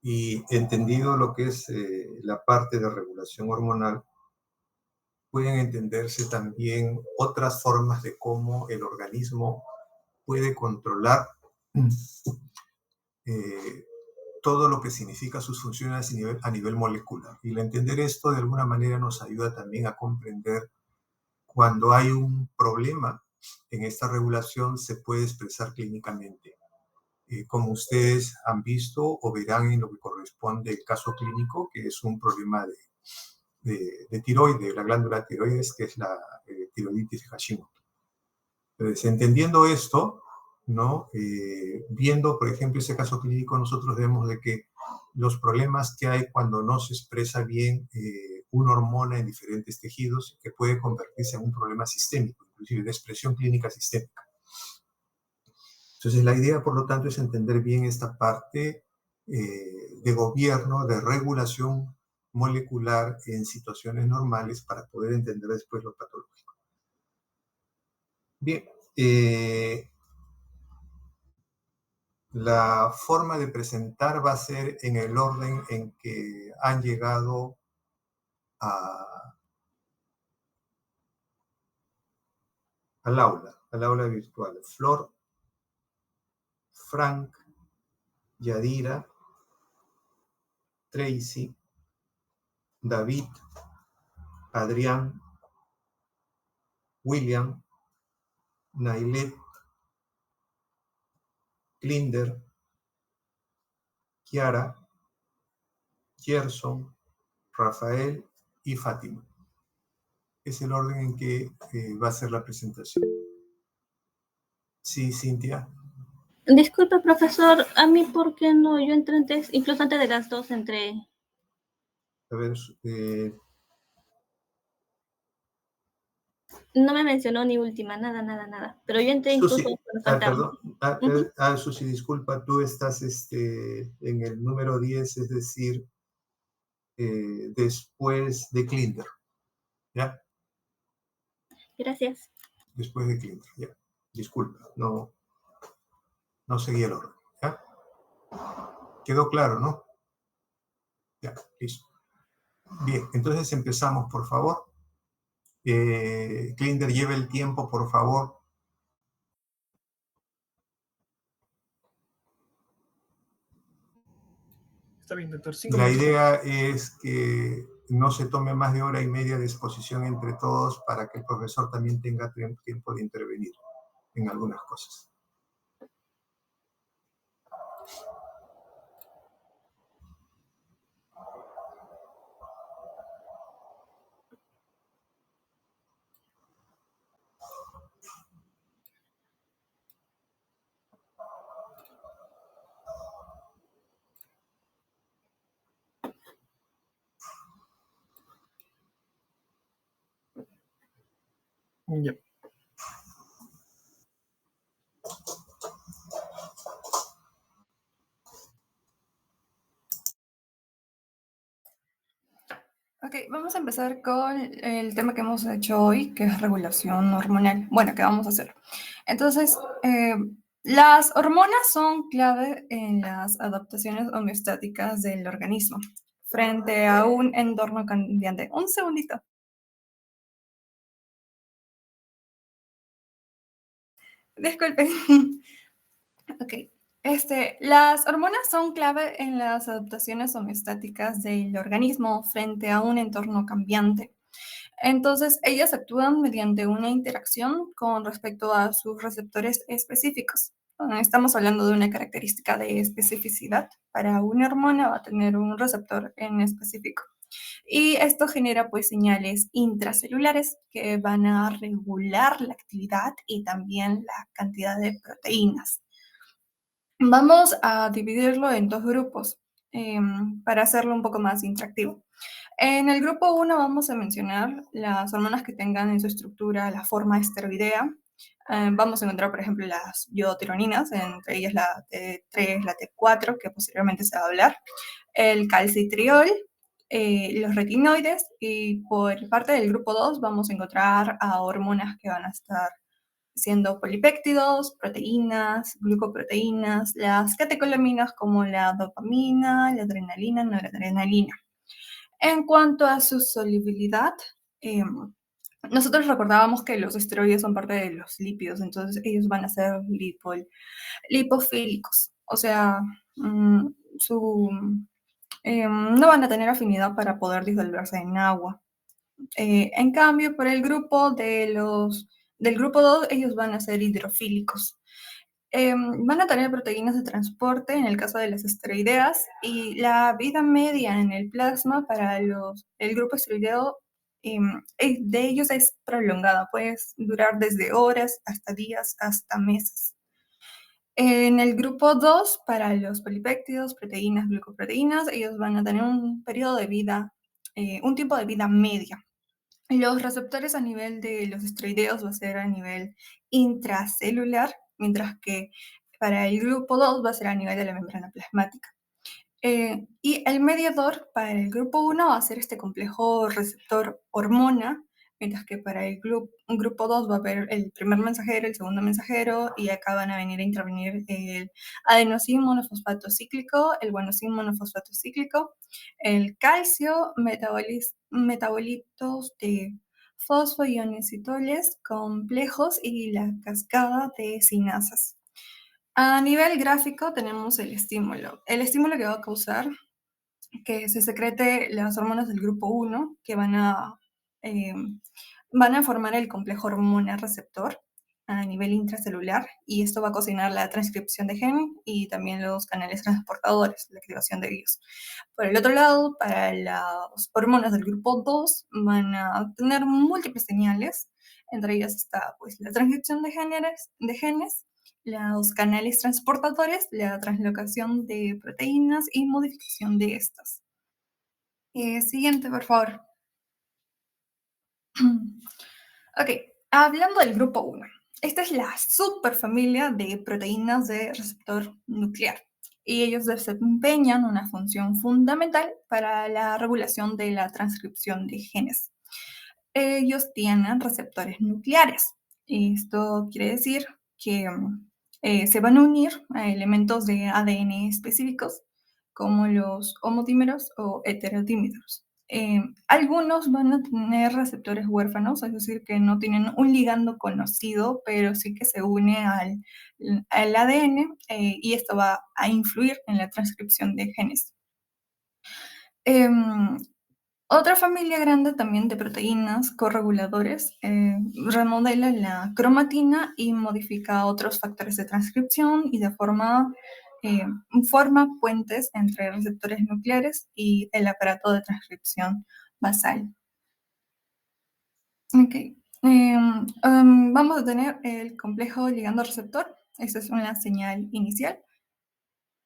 Y entendido lo que es la parte de regulación hormonal, pueden entenderse también otras formas de cómo el organismo puede controlar eh, todo lo que significa sus funciones a nivel molecular. Y el entender esto de alguna manera nos ayuda también a comprender cuando hay un problema en esta regulación se puede expresar clínicamente. Como ustedes han visto o verán en lo que corresponde al caso clínico, que es un problema de tiroides, la glándula tiroides, que es la tiroiditis de Hashimoto. Entonces, entendiendo esto, ¿no? Viendo, por ejemplo, ese caso clínico, nosotros vemos de que los problemas que hay cuando no se expresa bien una hormona en diferentes tejidos, que puede convertirse en un problema sistémico, inclusive de expresión clínica sistémica. Entonces, la idea, por lo tanto, es entender bien esta parte de gobierno, de regulación molecular en situaciones normales para poder entender después lo patológico. Bien, la forma de presentar va a ser en el orden en que han llegado al aula virtual. Flor, Frank, Yadira, Tracy, David, Adrián, William, Nailet, Klinder, Kiara, Gerson, Rafael y Fátima. Es el orden en que va a ser la presentación. Sí, Cintia. Disculpe, profesor, a mí, ¿por qué no? Yo entré antes, incluso antes de las 2 entré. A ver, no me mencionó ni última, nada. Pero yo entré incluso cuando faltaba. Perdón, Susi, disculpa, tú estás en el número 10, es decir, después de Klinder, ¿ya? Gracias. Después de Klinder, ya. Disculpa, no seguí el orden, ¿ya? ¿Quedó claro, no? Ya, listo. Bien, entonces empezamos, por favor. Klinder, lleve el tiempo, por favor. Está bien, doctor. La idea es que no se tome más de hora y media de exposición entre todos para que el profesor también tenga tiempo de intervenir en algunas cosas. Ya. Ok, vamos a empezar con el tema que hemos hecho hoy, que es regulación hormonal. Bueno, ¿qué vamos a hacer? Entonces, las hormonas son clave en las adaptaciones homeostáticas del organismo frente a un entorno cambiante. Un segundito. Disculpen. Ok. Las hormonas son clave en las adaptaciones homeostáticas del organismo frente a un entorno cambiante. Entonces, ellas actúan mediante una interacción con respecto a sus receptores específicos. Estamos hablando de una característica de especificidad. Para una hormona va a tener un receptor en específico. Y esto genera pues señales intracelulares que van a regular la actividad y también la cantidad de proteínas. Vamos a dividirlo en dos grupos para hacerlo un poco más interactivo. En el grupo 1 vamos a mencionar las hormonas que tengan en su estructura la forma esteroidea. Vamos a encontrar, por ejemplo, las iotironinas, entre ellas la T3, la T4, que posteriormente se va a hablar, el calcitriol, los retinoides, y por parte del grupo 2 vamos a encontrar a hormonas que van a estar siendo polipéptidos, proteínas, glucoproteínas, las catecolaminas como la dopamina, la adrenalina, noradrenalina. En cuanto a su solubilidad, nosotros recordábamos que los esteroides son parte de los lípidos, entonces ellos van a ser lipofílicos, o sea, no van a tener afinidad para poder disolverse en agua. En cambio, por el grupo del grupo 2, ellos van a ser hidrofílicos. Van a tener proteínas de transporte en el caso de las esteroideas y la vida media en el plasma para el grupo esteroideo de ellos es prolongada, puede durar desde horas hasta días hasta meses. En el grupo 2, para los polipéptidos, proteínas, glucoproteínas, ellos van a tener un periodo de vida, un tiempo de vida media. Los receptores a nivel de los esteroideos va a ser a nivel intracelular, mientras que para el grupo 2 va a ser a nivel de la membrana plasmática. Y el mediador para el grupo 1 va a ser este complejo receptor hormona, mientras que para el grupo 2 va a haber el primer mensajero, el segundo mensajero, y acá van a venir a intervenir el adenosín monofosfato cíclico, el guanosín monofosfato cíclico, el calcio, metabolitos de fosfoionositoles complejos y la cascada de sinasas. A nivel gráfico tenemos el estímulo. El estímulo que va a causar que se secrete las hormonas del grupo 1 que van a formar el complejo hormona receptor a nivel intracelular y esto va a cocinar la transcripción de gen y también los canales transportadores, la activación de ellos. Por el otro lado, para las hormonas del grupo 2 van a tener múltiples señales, entre ellas está pues, la transcripción de genes, los canales transportadores, la translocación de proteínas y modificación de estas. Siguiente, por favor. Ok, hablando del grupo 1. Esta es la superfamilia de proteínas de receptor nuclear y ellos desempeñan una función fundamental para la regulación de la transcripción de genes. Ellos tienen receptores nucleares. Esto quiere decir que se van a unir a elementos de ADN específicos como los homodímeros o heterodímeros. Algunos van a tener receptores huérfanos, es decir, que no tienen un ligando conocido, pero sí que se une al ADN y esto va a influir en la transcripción de genes. Otra familia grande también de proteínas correguladores remodela la cromatina y modifica otros factores de transcripción y forma puentes entre receptores nucleares y el aparato de transcripción basal. Ok. Vamos a tener el complejo ligando-receptor. Esta es una señal inicial.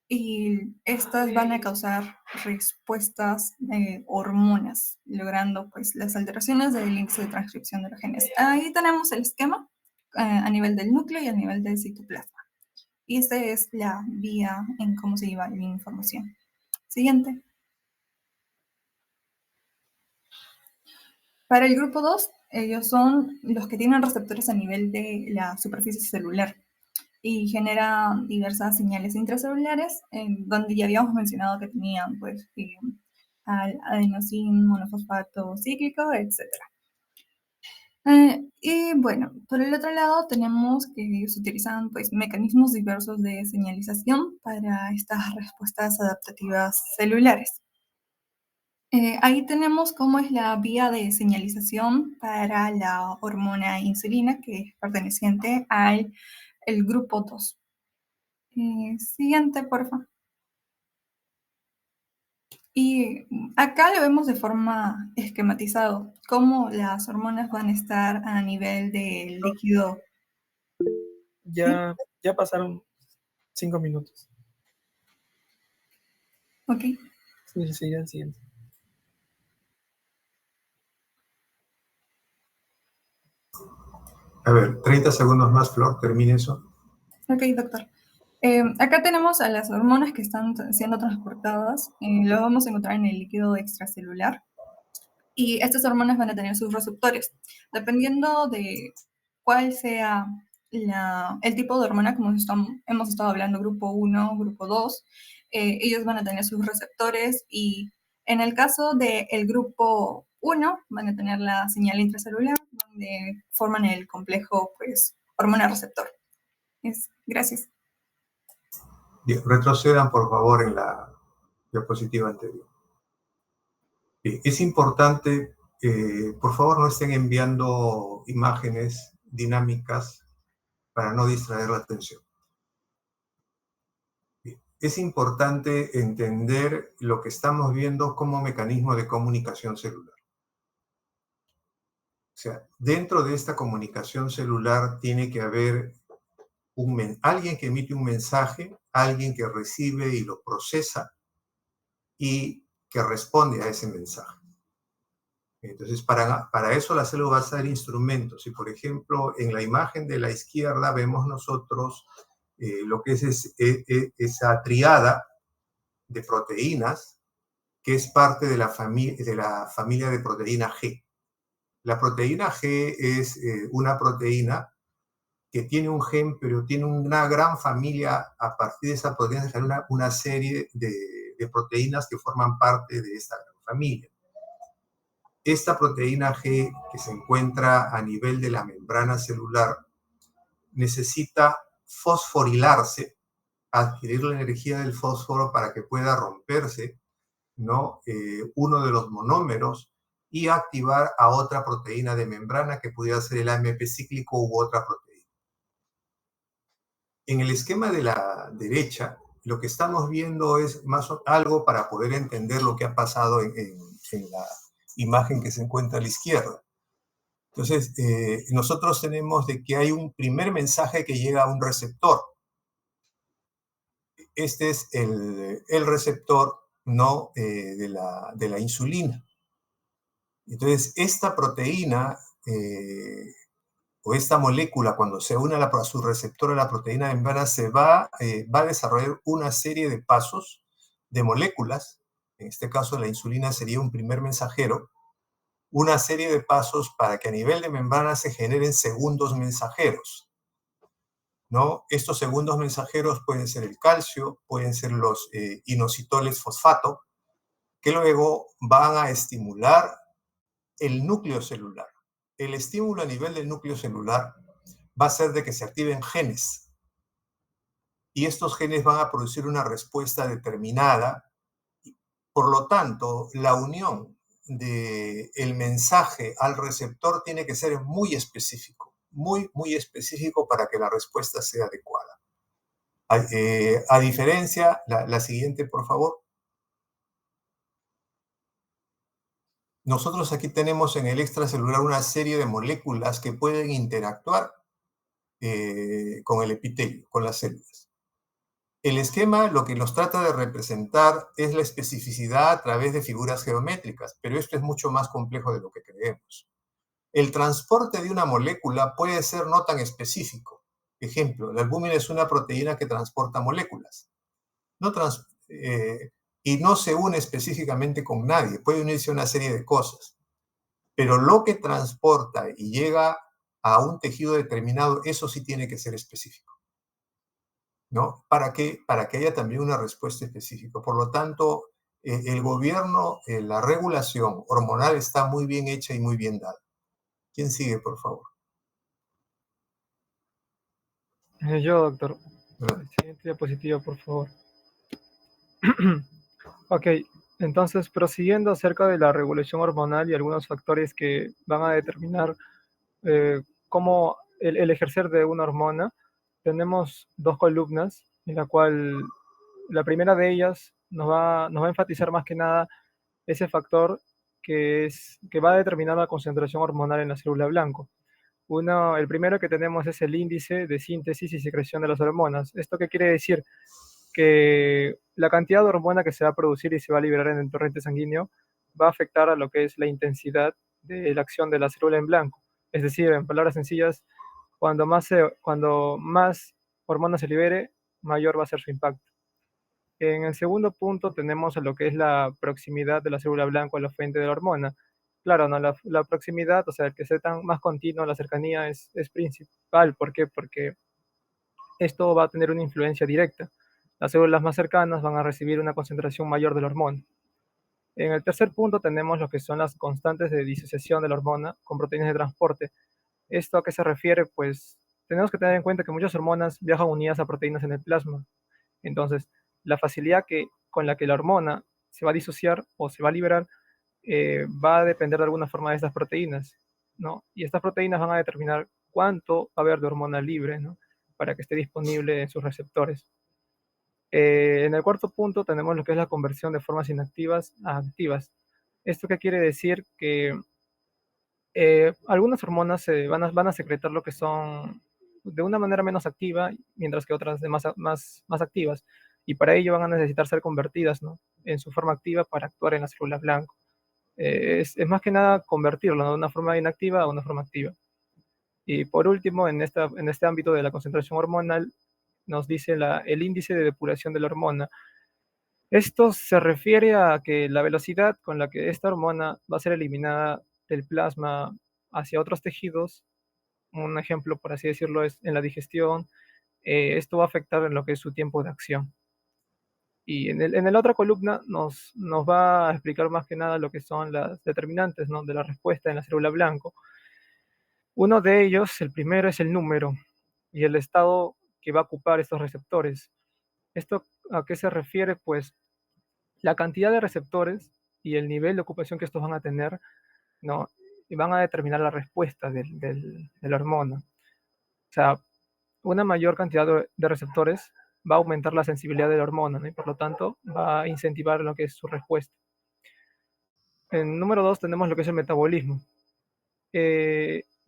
Y estas van a causar respuestas de hormonas, logrando pues las alteraciones del índice de transcripción de los genes. Ahí tenemos el esquema a nivel del núcleo y a nivel del citoplasma. Y esta es la vía en cómo se lleva la información. Siguiente. Para el grupo 2, ellos son los que tienen receptores a nivel de la superficie celular y genera diversas señales intracelulares, donde ya habíamos mencionado que tenían pues, al adenosín monofosfato cíclico, etc. Y bueno, por el otro lado tenemos que ellos utilizan pues, mecanismos diversos de señalización para estas respuestas adaptativas celulares. Ahí tenemos cómo es la vía de señalización para la hormona insulina, que es perteneciente al grupo 2. Siguiente, por favor. Y acá lo vemos de forma esquematizado, cómo las hormonas van a estar a nivel del líquido. Ya pasaron 5 minutos. Ok. Sí, sigan siguiente. A ver, 30 segundos más, Flor, termine eso. Ok, doctor. Acá tenemos a las hormonas que están siendo transportadas. Lo vamos a encontrar en el líquido extracelular. Y estas hormonas van a tener sus receptores. Dependiendo de cuál sea el tipo de hormona, como hemos estado hablando, grupo 1, grupo 2, ellos van a tener sus receptores y en el caso del grupo 1 van a tener la señal intracelular donde forman el complejo pues, hormona-receptor. Gracias. Bien, retrocedan por favor en la diapositiva anterior. Bien, es importante, por favor no estén enviando imágenes dinámicas para no distraer la atención. Bien, es importante entender lo que estamos viendo como mecanismo de comunicación celular. O sea, dentro de esta comunicación celular tiene que haber alguien que emite un mensaje, alguien que recibe y lo procesa y que responde a ese mensaje. Entonces, para eso la célula va a ser instrumentos. Y, por ejemplo, en la imagen de la izquierda vemos nosotros lo que es esa triada de proteínas que es parte de la familia de proteína G. La proteína G es una proteína que tiene un gen, pero tiene una gran familia a partir de esa proteína, una serie de proteínas que forman parte de esta gran familia. Esta proteína G que se encuentra a nivel de la membrana celular necesita fosforilarse, adquirir la energía del fósforo para que pueda romperse, ¿no? Uno de los monómeros y activar a otra proteína de membrana que pudiera ser el AMP cíclico u otra proteína. En el esquema de la derecha, lo que estamos viendo es algo para poder entender lo que ha pasado en la imagen que se encuentra a la izquierda. Entonces, nosotros tenemos de que hay un primer mensaje que llega a un receptor. Este es el receptor, ¿no? De la insulina. Entonces, esta proteína o esta molécula, cuando se une a su receptor a la proteína de membrana, va a desarrollar una serie de pasos de moléculas. En este caso, la insulina sería un primer mensajero. Una serie de pasos para que a nivel de membrana se generen segundos mensajeros, ¿no? Estos segundos mensajeros pueden ser el calcio, pueden ser los inositoles fosfato, que luego van a estimular el núcleo celular. El estímulo a nivel del núcleo celular va a ser de que se activen genes. Y estos genes van a producir una respuesta determinada. Por lo tanto, la unión del mensaje al receptor tiene que ser muy específico, muy específico para que la respuesta sea adecuada. A diferencia, la siguiente, por favor. Nosotros aquí tenemos en el extracelular una serie de moléculas que pueden interactuar con el epitelio, con las células. El esquema lo que nos trata de representar es la especificidad a través de figuras geométricas, pero esto es mucho más complejo de lo que creemos. El transporte de una molécula puede ser no tan específico. Ejemplo, la albúmina es una proteína que transporta moléculas. Y no se une específicamente con nadie, puede unirse a una serie de cosas. Pero lo que transporta y llega a un tejido determinado, eso sí tiene que ser específico, ¿no? Para que haya también una respuesta específica. Por lo tanto, el gobierno, la regulación hormonal está muy bien hecha y muy bien dada. ¿Quién sigue, por favor? Yo, doctor. Gracias. Siguiente diapositiva, por favor. Ok, entonces, prosiguiendo acerca de la regulación hormonal y algunos factores que van a determinar cómo el ejercer de una hormona, tenemos dos columnas, en la cual la primera de ellas nos va a enfatizar más que nada ese factor que va a determinar la concentración hormonal en la célula blanco. El primero que tenemos es el índice de síntesis y secreción de las hormonas. ¿Esto qué quiere decir? Que la cantidad de hormona que se va a producir y se va a liberar en el torrente sanguíneo va a afectar a lo que es la intensidad de la acción de la célula en blanco. Es decir, en palabras sencillas, cuando más hormona se libere, mayor va a ser su impacto. En el segundo punto tenemos lo que es la proximidad de la célula blanco a la fuente de la hormona. claro, ¿no? La proximidad, o sea, el que sea tan más continuo, la cercanía es principal. ¿Por qué? Porque esto va a tener una influencia directa. Las células más cercanas van a recibir una concentración mayor de la hormona. En el tercer punto tenemos lo que son las constantes de disociación de la hormona con proteínas de transporte. ¿Esto a qué se refiere? Pues tenemos que tener en cuenta que muchas hormonas viajan unidas a proteínas en el plasma. Entonces, la facilidad con la que la hormona se va a disociar o se va a liberar va a depender de alguna forma de estas proteínas, ¿no? Y estas proteínas van a determinar cuánto va a haber de hormona libre, ¿no? Para que esté disponible en sus receptores. En el cuarto punto tenemos lo que es la conversión de formas inactivas a activas. ¿Esto qué quiere decir? Que algunas hormonas van a secretar lo que son de una manera menos activa, mientras que otras de más activas. Y para ello van a necesitar ser convertidas, ¿no? En su forma activa para actuar en la célula blanco. Es más que nada convertirlo, ¿no? De una forma inactiva a una forma activa. Y por último, en este ámbito de la concentración hormonal, nos dice el índice de depuración de la hormona. Esto se refiere a que la velocidad con la que esta hormona va a ser eliminada del plasma hacia otros tejidos, un ejemplo, por así decirlo, es en la digestión. Esto va a afectar en lo que es su tiempo de acción. Y en la otra columna nos va a explicar más que nada lo que son las determinantes, ¿no? De la respuesta en la célula blanco. Uno de ellos, el primero, es el número y el estado que va a ocupar estos receptores. ¿Esto a qué se refiere? Pues la cantidad de receptores y el nivel de ocupación que estos van a tener, ¿no? Y van a determinar la respuesta de la hormona. O sea, una mayor cantidad de receptores va a aumentar la sensibilidad de la hormona, ¿no? Y por lo tanto va a incentivar lo que es su respuesta. En número 2 tenemos lo que es el metabolismo.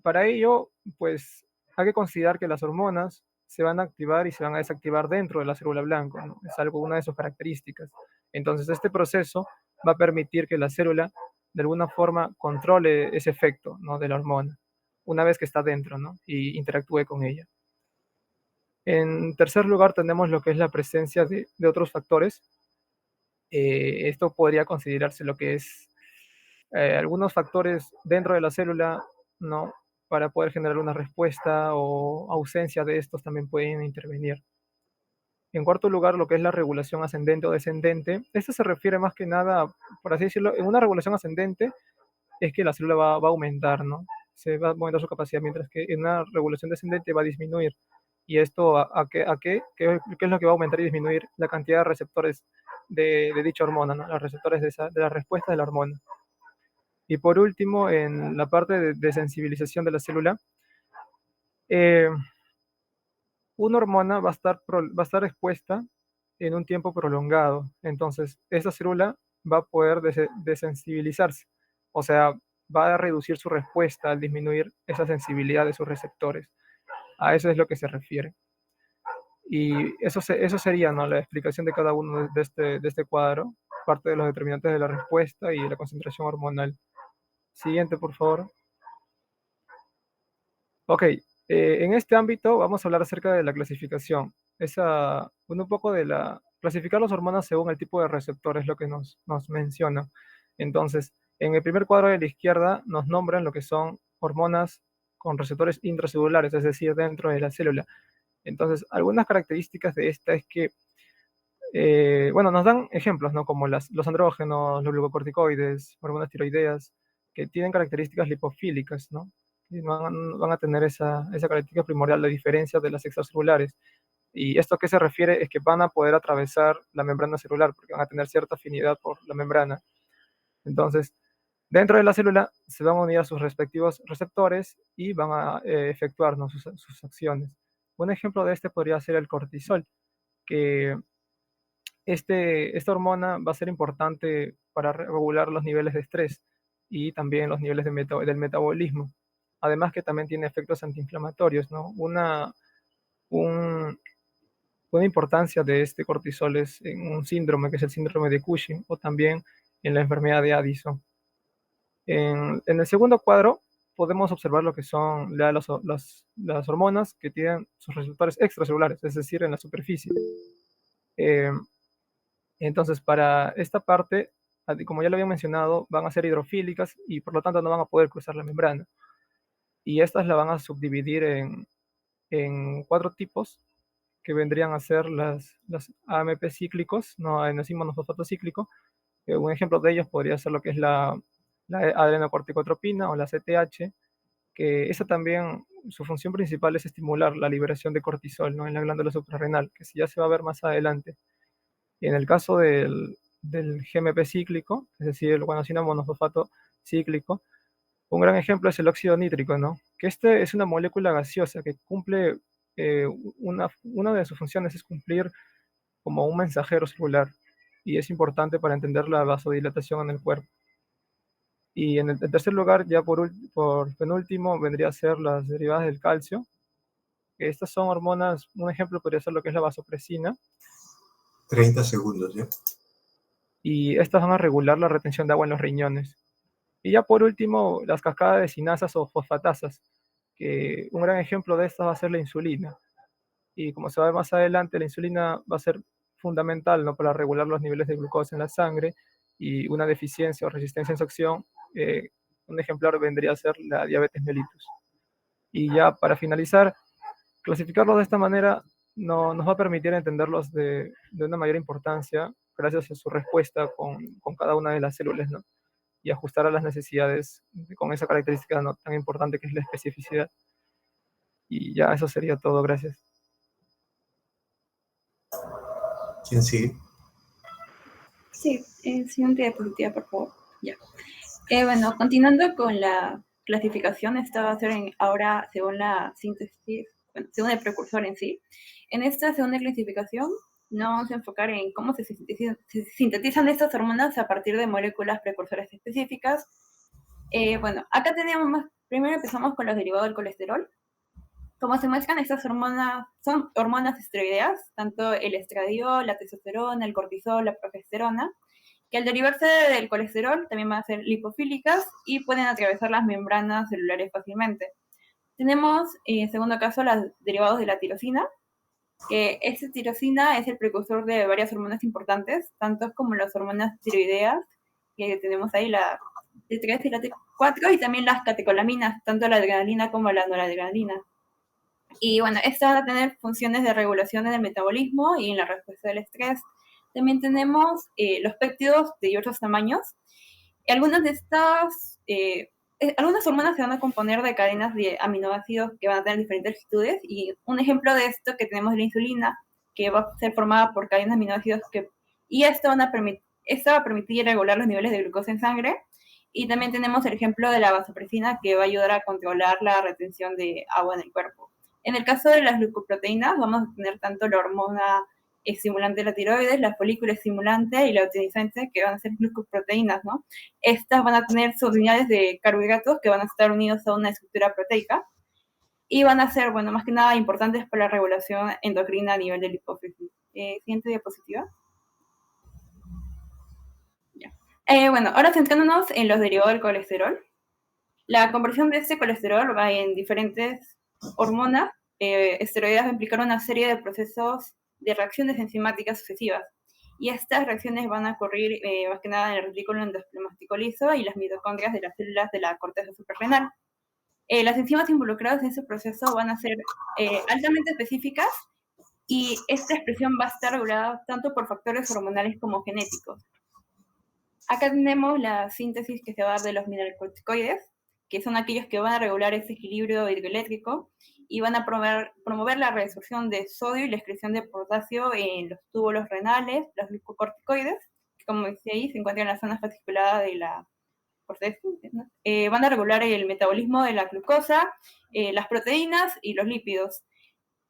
Para ello, pues hay que considerar que las hormonas se van a activar y se van a desactivar dentro de la célula blanca, ¿no? Es una de sus características. Entonces, este proceso va a permitir que la célula de alguna forma controle ese efecto, ¿no? De la hormona, una vez que está dentro, ¿no? Y interactúe con ella. En tercer lugar, tenemos lo que es la presencia de otros factores. Esto podría considerarse lo que es algunos factores dentro de la célula, ¿no? Para poder generar una respuesta, o ausencia de estos también pueden intervenir. En cuarto lugar, lo que es la regulación ascendente o descendente. Esto se refiere más que nada, por así decirlo, en una regulación ascendente es que la célula va a aumentar, ¿no? Se va a aumentar su capacidad, mientras que en una regulación descendente va a disminuir. ¿Y esto qué es lo que va a aumentar y disminuir? La cantidad de receptores de dicha hormona, ¿no? Los receptores de la respuesta de la hormona. Y por último, en la parte de sensibilización de la célula, eh, una hormona va a estar expuesta en un tiempo prolongado. Entonces, esa célula va a poder desensibilizarse. O sea, va a reducir su respuesta al disminuir esa sensibilidad de sus receptores. A eso es lo que se refiere. Y eso sería, ¿no? La explicación de cada uno de este cuadro, parte de los determinantes de la respuesta y de la concentración hormonal. Siguiente, por favor. Ok, en este ámbito vamos a hablar acerca de la clasificación. Un poco de clasificar las hormonas según el tipo de receptor es lo que nos menciona. Entonces, en el primer cuadro de la izquierda nos nombran lo que son hormonas con receptores intracelulares, es decir, dentro de la célula. Entonces, algunas características de esta es que, bueno, nos dan ejemplos, ¿no? Como los andrógenos, los glucocorticoides, hormonas tiroideas, que tienen características lipofílicas, ¿no? Y van a tener esa característica primordial de diferencia de las extracelulares. ¿Y esto a qué se refiere? Es que van a poder atravesar la membrana celular, porque van a tener cierta afinidad por la membrana. Entonces, dentro de la célula se van a unir a sus respectivos receptores y van a efectuar, ¿no? sus acciones. Un ejemplo de este podría ser el cortisol, que esta hormona va a ser importante para regular los niveles de estrés y también los niveles del metabolismo. Además que también tiene efectos antiinflamatorios, ¿no? Una importancia de este cortisol es en un síndrome, que es el síndrome de Cushing, o también en la enfermedad de Addison. En el segundo cuadro podemos observar lo que son las hormonas que tienen sus receptores extracelulares, es decir, en la superficie. Entonces, para esta parte como ya lo había mencionado, van a ser hidrofílicas y por lo tanto no van a poder cruzar la membrana. Y estas la van a subdividir en 4 tipos, que vendrían a ser las AMP cíclicos, no enzima monofosfato cíclico. Un ejemplo de ellos podría ser lo que es la adrenocorticotropina o la CTH, que esa también, su función principal es estimular la liberación de cortisol, ¿no?, en la glándula suprarrenal, que ya se va a ver más adelante. Y en el caso del GMP cíclico, es decir, el guanosina monofosfato cíclico, un gran ejemplo es el óxido nítrico, ¿no? Que este es una molécula gaseosa que cumple, una de sus funciones es cumplir como un mensajero celular, y es importante para entender la vasodilatación en el cuerpo. Y en tercer lugar, ya por penúltimo, vendría a ser las derivadas del calcio, que estas son hormonas. Un ejemplo podría ser lo que es la vasopresina, 30 segundos, ¿ya? y estas van a regular la retención de agua en los riñones. Y ya por último, las cascadas de sinasas o fosfatasas, que un gran ejemplo de estas va a ser la insulina. Y como se va a ver más adelante, la insulina va a ser fundamental, ¿no?, para regular los niveles de glucosa en la sangre, y una deficiencia o resistencia en su acción, un ejemplar vendría a ser la diabetes mellitus. Y ya para finalizar, clasificarlos de esta manera nos va a permitir entenderlos de una mayor importancia gracias a su respuesta con cada una de las células, ¿no?, y ajustar a las necesidades con esa característica, ¿no?, tan importante que es la especificidad. Y ya eso sería todo, gracias. ¿Quién sigue? Sí, siguiente diapositiva, por favor. Ya. Bueno, continuando con la clasificación, esta va a ser ahora según la síntesis, bueno, según el precursor en sí. En esta segunda clasificación nos vamos a enfocar en cómo se sintetizan estas hormonas a partir de moléculas precursoras específicas. Bueno, acá tenemos primero empezamos con los derivados del colesterol. Como se muestran, estas hormonas son hormonas esteroideas, tanto el estradiol, la testosterona, el cortisol, la progesterona, que al derivarse del colesterol también van a ser lipofílicas y pueden atravesar las membranas celulares fácilmente. Tenemos, en segundo caso, los derivados de la tirosina, que esta tirosina es el precursor de varias hormonas importantes, tanto como las hormonas tiroideas, que tenemos ahí la T3 y la T4, y también las catecolaminas, tanto la adrenalina como la noradrenalina. Y bueno, estas van a tener funciones de regulación en el metabolismo y en la respuesta del estrés. También tenemos los péptidos de diversos tamaños. Y algunas de estas, algunas hormonas se van a componer de cadenas de aminoácidos que van a tener diferentes longitudes. Y un ejemplo de esto que tenemos es la insulina, que va a ser formada por cadenas de aminoácidos y esto va a permitir regular los niveles de glucosa en sangre. Y también tenemos el ejemplo de la vasopresina, que va a ayudar a controlar la retención de agua en el cuerpo. En el caso de las glucoproteínas, vamos a tener tanto la hormona estimulante de la tiroides, la folícula estimulante y la luteinizante, que van a ser glucoproteínas, ¿no? Estas van a tener sus unidades de carbohidratos que van a estar unidos a una estructura proteica y van a ser, bueno, más que nada importantes para la regulación endocrina a nivel del hipófisis. Siguiente diapositiva. Ya. Bueno, ahora centrándonos en los derivados del colesterol. La conversión de este colesterol va en diferentes hormonas esteroideas va a implicar una serie de procesos de reacciones enzimáticas sucesivas. Y estas reacciones van a ocurrir más que nada en el retículo endoplasmático liso y las mitocondrias de las células de la corteza suprarrenal. Las enzimas involucradas en ese proceso van a ser altamente específicas y esta expresión va a estar regulada tanto por factores hormonales como genéticos. Acá tenemos la síntesis que se va a dar de los mineralocorticoides, que son aquellos que van a regular ese equilibrio hidroeléctrico y van a promover la reabsorción de sodio y la excreción de potasio en los túbulos renales, los glucocorticoides, que como decía ahí, se encuentran en la zona fasciculada de la corteza, ¿no? Van a regular el metabolismo de la glucosa, las proteínas y los lípidos.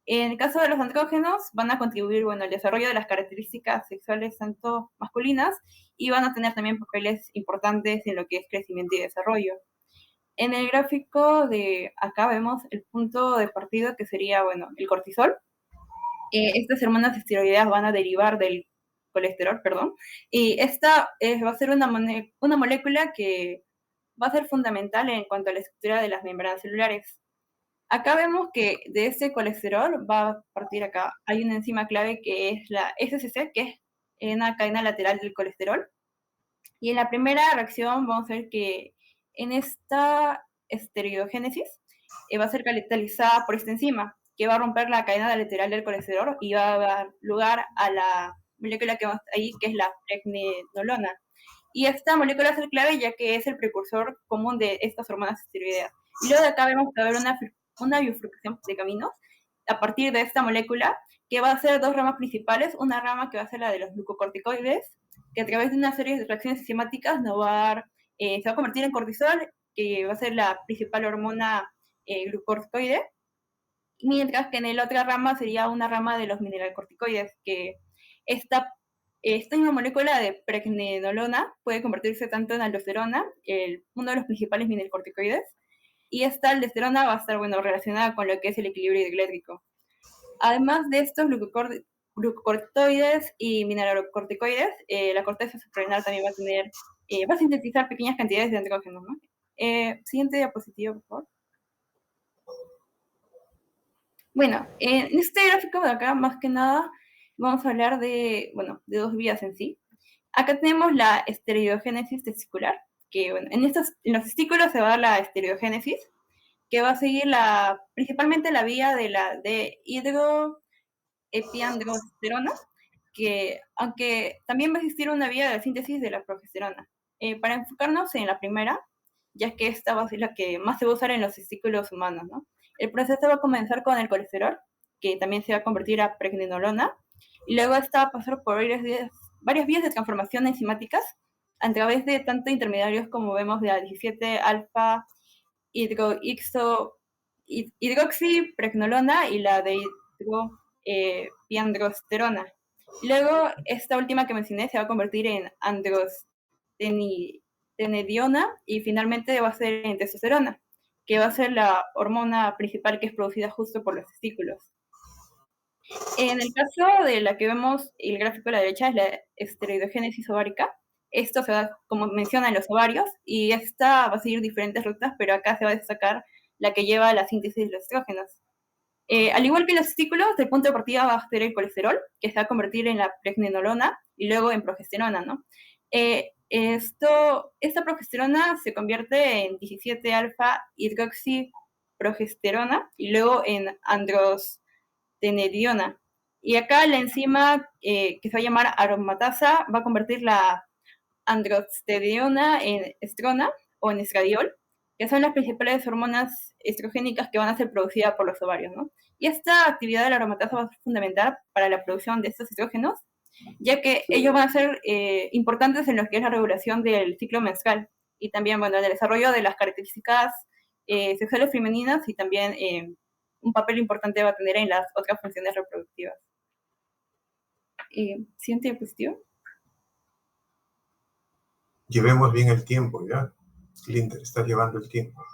En el caso de los andrógenos, van a contribuir, bueno, al desarrollo de las características sexuales tanto masculinas y van a tener también papeles importantes en lo que es crecimiento y desarrollo. En el gráfico de acá vemos el punto de partida que sería, bueno, el cortisol. Estas hormonas esteroideas van a derivar del colesterol, perdón, y esta va a ser una molécula que va a ser fundamental en cuanto a la estructura de las membranas celulares. Acá vemos que de este colesterol va a partir acá. Hay una enzima clave que es la SCC, que es una cadena lateral del colesterol. Y en la primera reacción vamos a ver que en esta estereogénesis va a ser catalizada por esta enzima, que va a romper la cadena lateral del colesterol y va a dar lugar a la molécula que vemos ahí, que es la pregnenolona. Y esta molécula es el clave ya que es el precursor común de estas hormonas esteroideas. Y luego de acá vemos que va a haber una bifurcación de caminos a partir de esta molécula, que va a ser dos ramas principales, una rama que va a ser la de los glucocorticoides, que a través de una serie de reacciones enzimáticas nos va a dar, se va a convertir en cortisol, que va a ser la principal hormona glucocorticoide, mientras que en la otra rama sería una rama de los mineralcorticoides, que esta misma molécula de pregnenolona puede convertirse tanto en aldosterona, uno de los principales mineralcorticoides, y esta aldosterona va a estar, bueno, relacionada con lo que es el equilibrio hidroeléctrico. Además de estos glucocorticoides y mineralocorticoides, la corteza suprarrenal también va a tener, va a sintetizar pequeñas cantidades de andrógenos, ¿no? Siguiente diapositiva, por favor. Bueno, en este gráfico de acá, más que nada, vamos a hablar de, bueno, de dos vías en sí. Acá tenemos la esteroidogénesis testicular, que, bueno, en los testículos se va a dar la esteroidogénesis, que va a seguir principalmente la vía de hidroepiandrosterona, que aunque también va a existir una vía de síntesis de la progesterona. Para enfocarnos en la primera, ya que esta va a ser la que más se va a usar en los testículos humanos, ¿no? El proceso va a comenzar con el colesterol, que también se va a convertir a pregnenolona, y luego esta va a pasar por varias vías de transformación enzimáticas a través de tanto intermediarios como vemos de la 17-alfa, hidroxipregnolona y la de hidroepiandrosterona. Luego, esta última que mencioné se va a convertir en androstenediona y finalmente va a ser en testosterona, que va a ser la hormona principal que es producida justo por los testículos. En el caso de la que vemos, el gráfico a la derecha es la esteroidogénesis ovárica. Esto se va, como menciona, en los ovarios, y esta va a seguir diferentes rutas, pero acá se va a destacar la que lleva a la síntesis de los estrógenos. Al igual que los testículos, el punto de partida va a ser el colesterol, que se va a convertir en la pregnenolona y luego en progesterona, ¿no? Esta progesterona se convierte en 17-alfa hidroxiprogesterona y luego en androstenediona. Y acá la enzima que se va a llamar aromatasa va a convertir la androstenediona en estrona o en estradiol, que son las principales hormonas estrogénicas que van a ser producidas por los ovarios, ¿no? Y esta actividad de la aromatasa va a ser fundamental para la producción de estos estrógenos, ya que ellos van a ser importantes en lo que es la regulación del ciclo menstrual y también, bueno, en el desarrollo de las características sexuales femeninas, y también un papel importante va a tener en las otras funciones reproductivas. Siguiente diapositiva. Llevemos bien el tiempo, ¿ya? Linter, estás llevando el tiempo.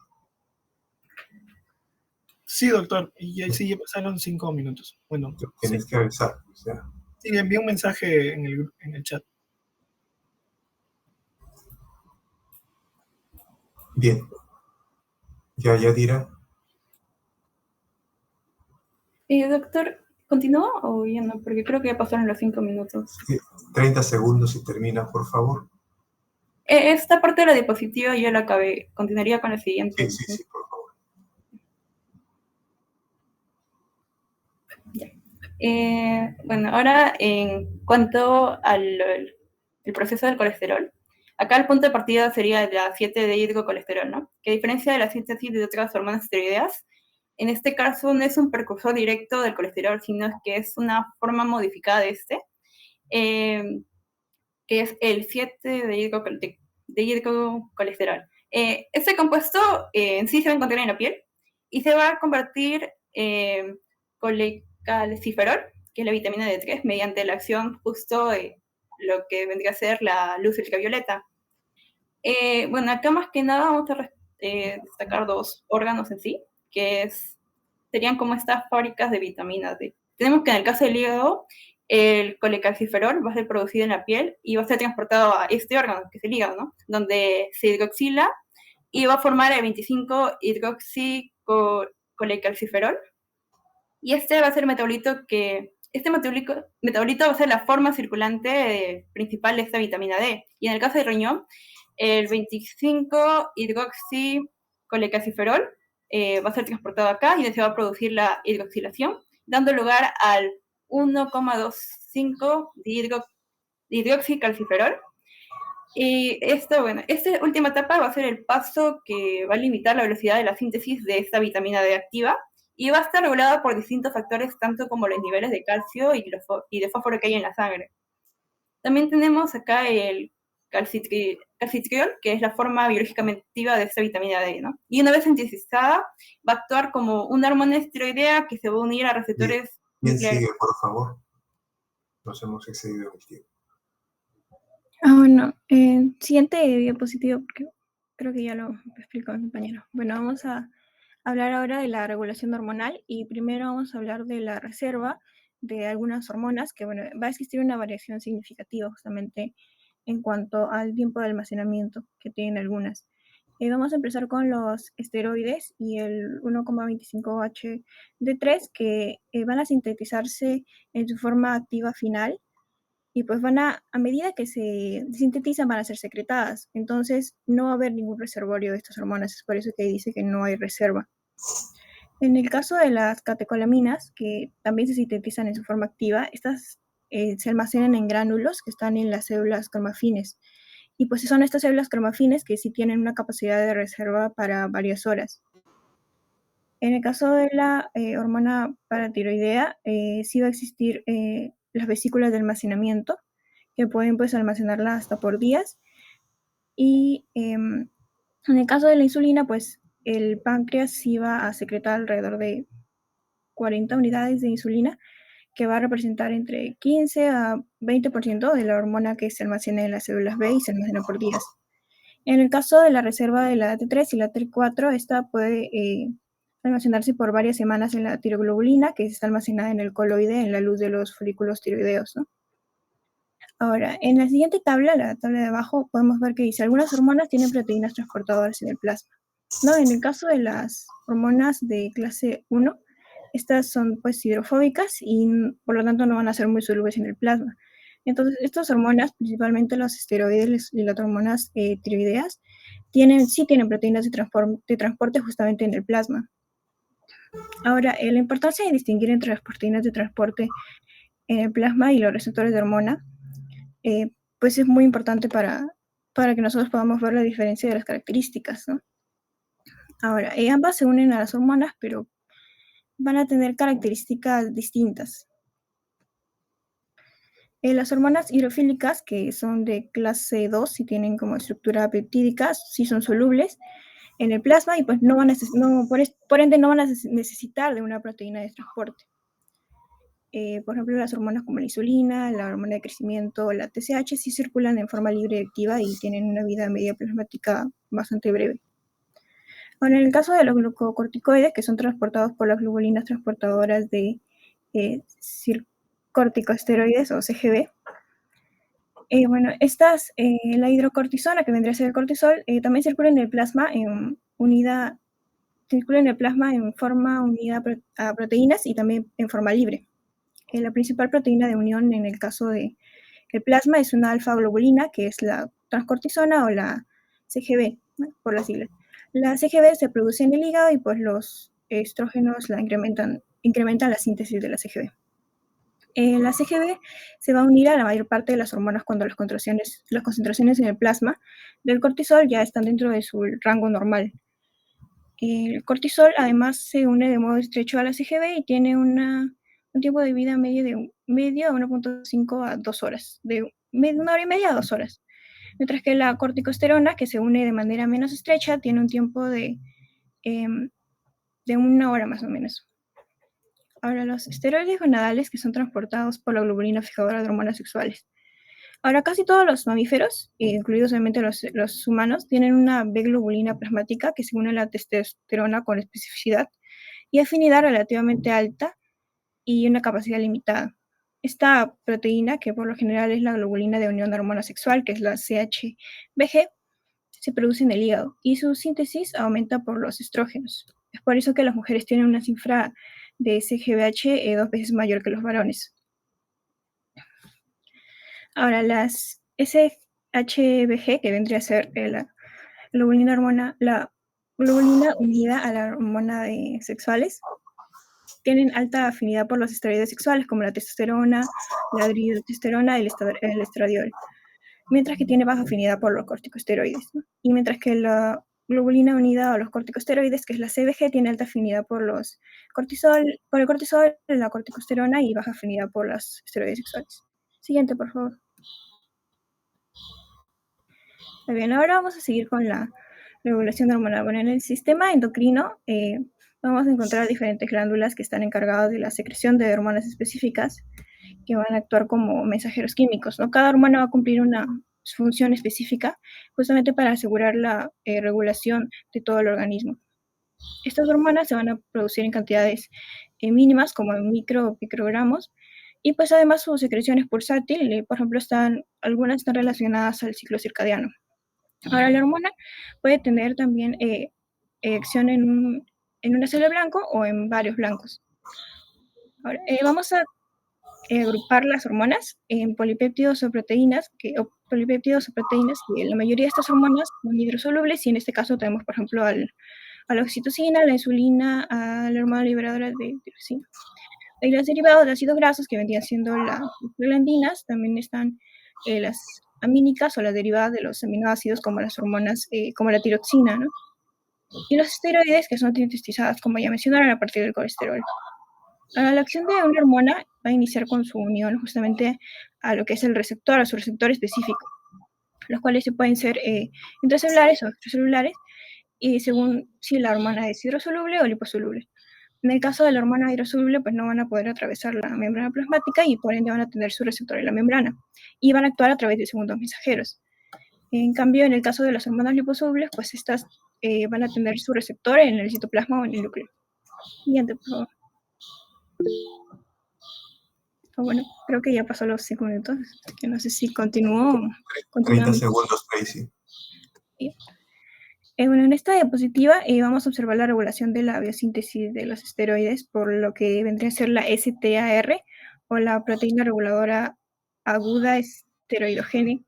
Sí, doctor, y sí, ya pasaron 5 minutos. Bueno, tienes que avisar, ¿ya? Sí, le envié un mensaje en el chat. Bien. ¿Ya, Yadira? Doctor, ¿continúa o ya no? Porque creo que ya pasaron los 5 minutos. 30 segundos y termina, por favor. Esta parte de la diapositiva ya la acabé. Continuaría con la siguiente. Sí, por favor. Ya. Bueno, ahora en cuanto al el proceso del colesterol, acá el punto de partida sería la 7-dehidrocolesterol, ¿no? Que a diferencia de la síntesis de otras hormonas esteroideas, en este caso no es un precursor directo del colesterol, sino que es una forma modificada de este, que es el 7-dehidrocolesterol. Este compuesto en sí se va a encontrar en la piel y se va a convertir en colecalciferol, que es la vitamina D3, mediante la acción justo de lo que vendría a ser la luz ultravioleta. Bueno, acá más que nada vamos a destacar dos órganos en sí, que serían como estas fábricas de vitamina D. Tenemos que en el caso del hígado, el colecalciferol va a ser producido en la piel y va a ser transportado a este órgano, que es el hígado, ¿no? Donde se hidroxila y va a formar el 25-hidroxicolecalciferol. Y este va a ser el metabolito que este metabolito va a ser la forma circulante principal de esta vitamina D. Y en el caso del riñón, el 25-hidroxicolecalciferol va a ser transportado acá y se va a producir la hidroxilación, dando lugar al 1,25 hidroxicalciferol. Y esta última etapa va a ser el paso que va a limitar la velocidad de la síntesis de esta vitamina D activa y va a estar regulada por distintos factores, tanto como los niveles de calcio y de fósforo que hay en la sangre. También tenemos acá el calcitriol, que es la forma biológicamente activa de esta vitamina D, ¿no? Y una vez sintetizada, va a actuar como una hormona esteroidea que se va a unir a receptores nucleares. Sigue, por favor. Nos hemos excedido en el tiempo. Bueno, siguiente diapositiva, porque creo que ya lo explicó mi compañero. Bueno, vamos a hablar ahora de la regulación hormonal y primero vamos a hablar de la reserva de algunas hormonas, que bueno, va a existir una variación significativa justamente en cuanto al tiempo de almacenamiento que tienen algunas. Vamos a empezar con los esteroides y el 1,25-HD3 que van a sintetizarse en su forma activa final y pues a medida que se sintetizan van a ser secretadas. Entonces no va a haber ningún reservorio de estas hormonas, es por eso que dice que no hay reserva. En el caso de las catecolaminas, que también se sintetizan en su forma activa, estas se almacenan en gránulos que están en las células cromafines. Y pues son estas células cromafines que sí tienen una capacidad de reserva para varias horas. En el caso de la hormona paratiroidea, sí va a existir las vesículas de almacenamiento, que pueden pues almacenarla hasta por días. Y en el caso de la insulina, pues el páncreas sí va a secretar alrededor de 40 unidades de insulina, que va a representar entre 15 a 20% de la hormona que se almacena en las células B y se almacena por días. En el caso de la reserva de la T3 y la T4, esta puede almacenarse por varias semanas en la tiroglobulina, que está almacenada en el coloide en la luz de los folículos tiroideos, ¿no? Ahora, en la siguiente tabla, la tabla de abajo, podemos ver que dice algunas hormonas tienen proteínas transportadoras en el plasma, ¿no? En el caso de las hormonas de clase 1, estas son pues hidrofóbicas y por lo tanto no van a ser muy solubles en el plasma. Entonces, estas hormonas, principalmente los esteroides y las hormonas tiroideas, sí tienen proteínas de transporte justamente en el plasma. Ahora, la importancia de distinguir entre las proteínas de transporte en el plasma y los receptores de hormona, pues es muy importante para que nosotros podamos ver la diferencia de las características, ¿no? Ahora, ambas se unen a las hormonas, pero van a tener características distintas. Las hormonas hidrofílicas, que son de clase 2 y tienen como estructura peptídica, sí son solubles en el plasma y pues por ende no van a necesitar de una proteína de transporte. Por ejemplo, las hormonas como la insulina, la hormona de crecimiento, la TSH, sí circulan en forma libre y activa y tienen una vida media plasmática bastante breve. Ahora, en el caso de los glucocorticoides, que son transportados por las globulinas transportadoras de corticosteroides o CGB, la hidrocortisona, que vendría a ser el cortisol, también circula en el plasma en forma unida a proteínas y también en forma libre. La principal proteína de unión en el caso del plasma es una alfa-globulina, que es la transcortisona o la CGB, ¿no? Por las siglas. La CGB se produce en el hígado y pues los estrógenos incrementan la síntesis de la CGB. La CGB se va a unir a la mayor parte de las hormonas cuando las concentraciones en el plasma del cortisol ya están dentro de su rango normal. El cortisol además se une de modo estrecho a la CGB y tiene un tiempo de vida medio de 1.5 a 2 horas, de 1 hora y media a 2 horas. Mientras que la corticosterona, que se une de manera menos estrecha, tiene un tiempo de 1 hora más o menos. Ahora, los esteroides gonadales, que son transportados por la globulina fijadora de hormonas sexuales. Ahora, casi todos los mamíferos, incluidos obviamente los humanos, tienen una B-globulina plasmática que se une a la testosterona con especificidad y afinidad relativamente alta y una capacidad limitada. Esta proteína, que por lo general es la globulina de unión de hormona sexual, que es la CHBG, se produce en el hígado y su síntesis aumenta por los estrógenos. Es por eso que las mujeres tienen una cifra de CGBH 2 veces mayor que los varones. Ahora, las SHBG, que vendría a ser la globulina unida a la hormona de sexuales, tienen alta afinidad por los esteroides sexuales, como la testosterona, la dihidrotestosterona y el estradiol, mientras que tiene baja afinidad por los corticosteroides, ¿no? Y mientras que la globulina unida a los corticosteroides, que es la CBG, tiene alta afinidad por el cortisol, la corticosterona y baja afinidad por los esteroides sexuales. Siguiente, por favor. Muy bien, ahora vamos a seguir con la regulación hormonal. Bueno, en el sistema endocrino vamos a encontrar diferentes glándulas que están encargadas de la secreción de hormonas específicas que van a actuar como mensajeros químicos, ¿no? Cada hormona va a cumplir una función específica justamente para asegurar la regulación de todo el organismo. Estas hormonas se van a producir en cantidades mínimas, como en microgramos, y pues además su secreción es pulsátil. Por ejemplo, algunas están relacionadas al ciclo circadiano. Ahora, la hormona puede tener también acción en una célula blanco o en varios blancos. Ahora, vamos a agrupar las hormonas en polipéptidos o proteínas, que la mayoría de estas hormonas son hidrosolubles, y en este caso tenemos, por ejemplo, a la oxitocina, la insulina, a la hormona liberadora de tirosina. Y los derivados de ácidos grasos, que vendrían siendo las prostaglandinas, también están las amínicas o las derivadas de los aminoácidos, como las hormonas, como la tiroxina, ¿no? Y los esteroides, que son sintetizadas, como ya mencionaron, a partir del colesterol. Ahora, la acción de una hormona va a iniciar con su unión justamente a lo que es el receptor, a su receptor específico, los cuales se pueden ser intracelulares o extracelulares, y según si la hormona es hidrosoluble o liposoluble. En el caso de la hormona hidrosoluble, pues no van a poder atravesar la membrana plasmática y por ende van a tener su receptor en la membrana y van a actuar a través de segundos mensajeros. En cambio, en el caso de las hormonas liposolubles, pues estas van a tener su receptor en el citoplasma o en el núcleo. Siguiente, por favor. Bueno, creo que ya pasó los 5 minutos, que no sé si continúo. 30 segundos, Tracy. Bueno, en esta diapositiva vamos a observar la regulación de la biosíntesis de los esteroides por lo que vendría a ser la STAR o la proteína reguladora aguda esteroidógena.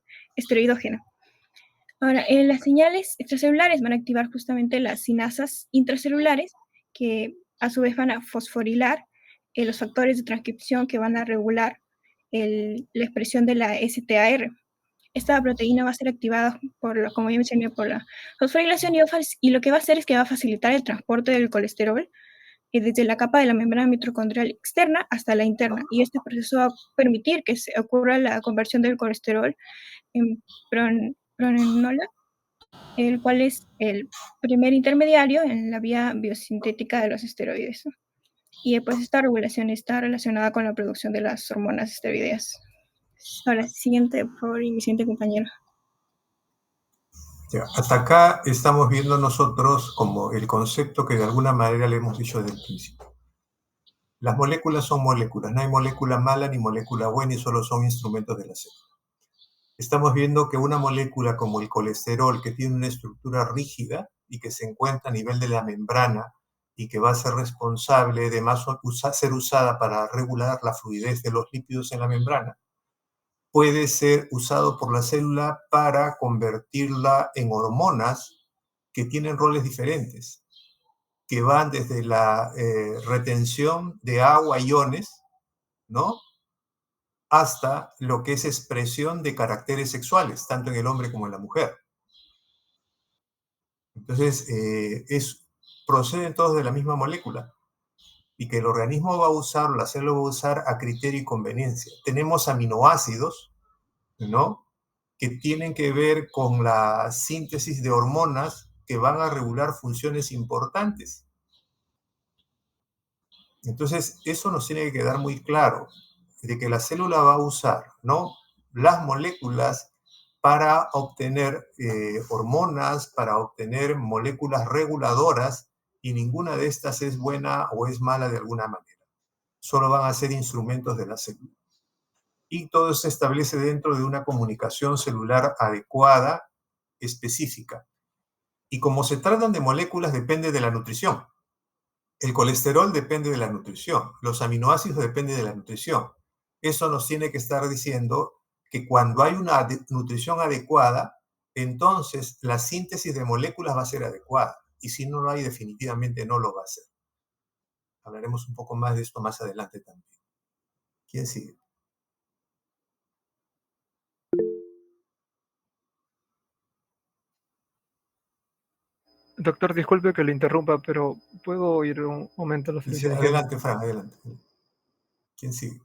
Ahora, las señales extracelulares van a activar justamente las sinasas intracelulares, que a su vez van a fosforilar los factores de transcripción que van a regular la expresión de la STAR. Esta proteína va a ser activada como ya mencioné, por la fosforilación, y lo que va a hacer es que va a facilitar el transporte del colesterol desde la capa de la membrana mitocondrial externa hasta la interna, y este proceso va a permitir que se ocurra la conversión del colesterol en pregnenolona, el cual es el primer intermediario en la vía biosintética de los esteroides. Y pues esta regulación está relacionada con la producción de las hormonas esteroideas. Ahora, siguiente, por favor, y mi siguiente compañero. Ya, hasta acá estamos viendo nosotros como el concepto que de alguna manera le hemos dicho desde el principio. Las moléculas son moléculas, no hay molécula mala ni molécula buena y solo son instrumentos de la célula. Estamos viendo que una molécula como el colesterol, que tiene una estructura rígida y que se encuentra a nivel de la membrana y que va a ser responsable de ser usada para regular la fluidez de los lípidos en la membrana, puede ser usado por la célula para convertirla en hormonas que tienen roles diferentes, que van desde la retención de agua, iones, ¿no?, hasta lo que es expresión de caracteres sexuales, tanto en el hombre como en la mujer. Entonces, proceden todos de la misma molécula y que el organismo va a usar, la célula va a usar a criterio y conveniencia. Tenemos aminoácidos, ¿no?, que tienen que ver con la síntesis de hormonas que van a regular funciones importantes. Entonces, eso nos tiene que quedar muy claro, de que la célula va a usar, ¿no?, las moléculas para obtener hormonas, para obtener moléculas reguladoras, y ninguna de estas es buena o es mala de alguna manera. Solo van a ser instrumentos de la célula. Y todo se establece dentro de una comunicación celular adecuada, específica. Y como se tratan de moléculas, depende de la nutrición. El colesterol depende de la nutrición. Los aminoácidos dependen de la nutrición. Eso nos tiene que estar diciendo que cuando hay una nutrición adecuada, entonces la síntesis de moléculas va a ser adecuada. Y si no lo hay, definitivamente no lo va a ser. Hablaremos un poco más de esto más adelante también. ¿Quién sigue? Doctor, disculpe que le interrumpa, pero ¿puedo ir un momento a la Sí, solución de higiene? adelante, Fran, adelante. ¿Quién sigue?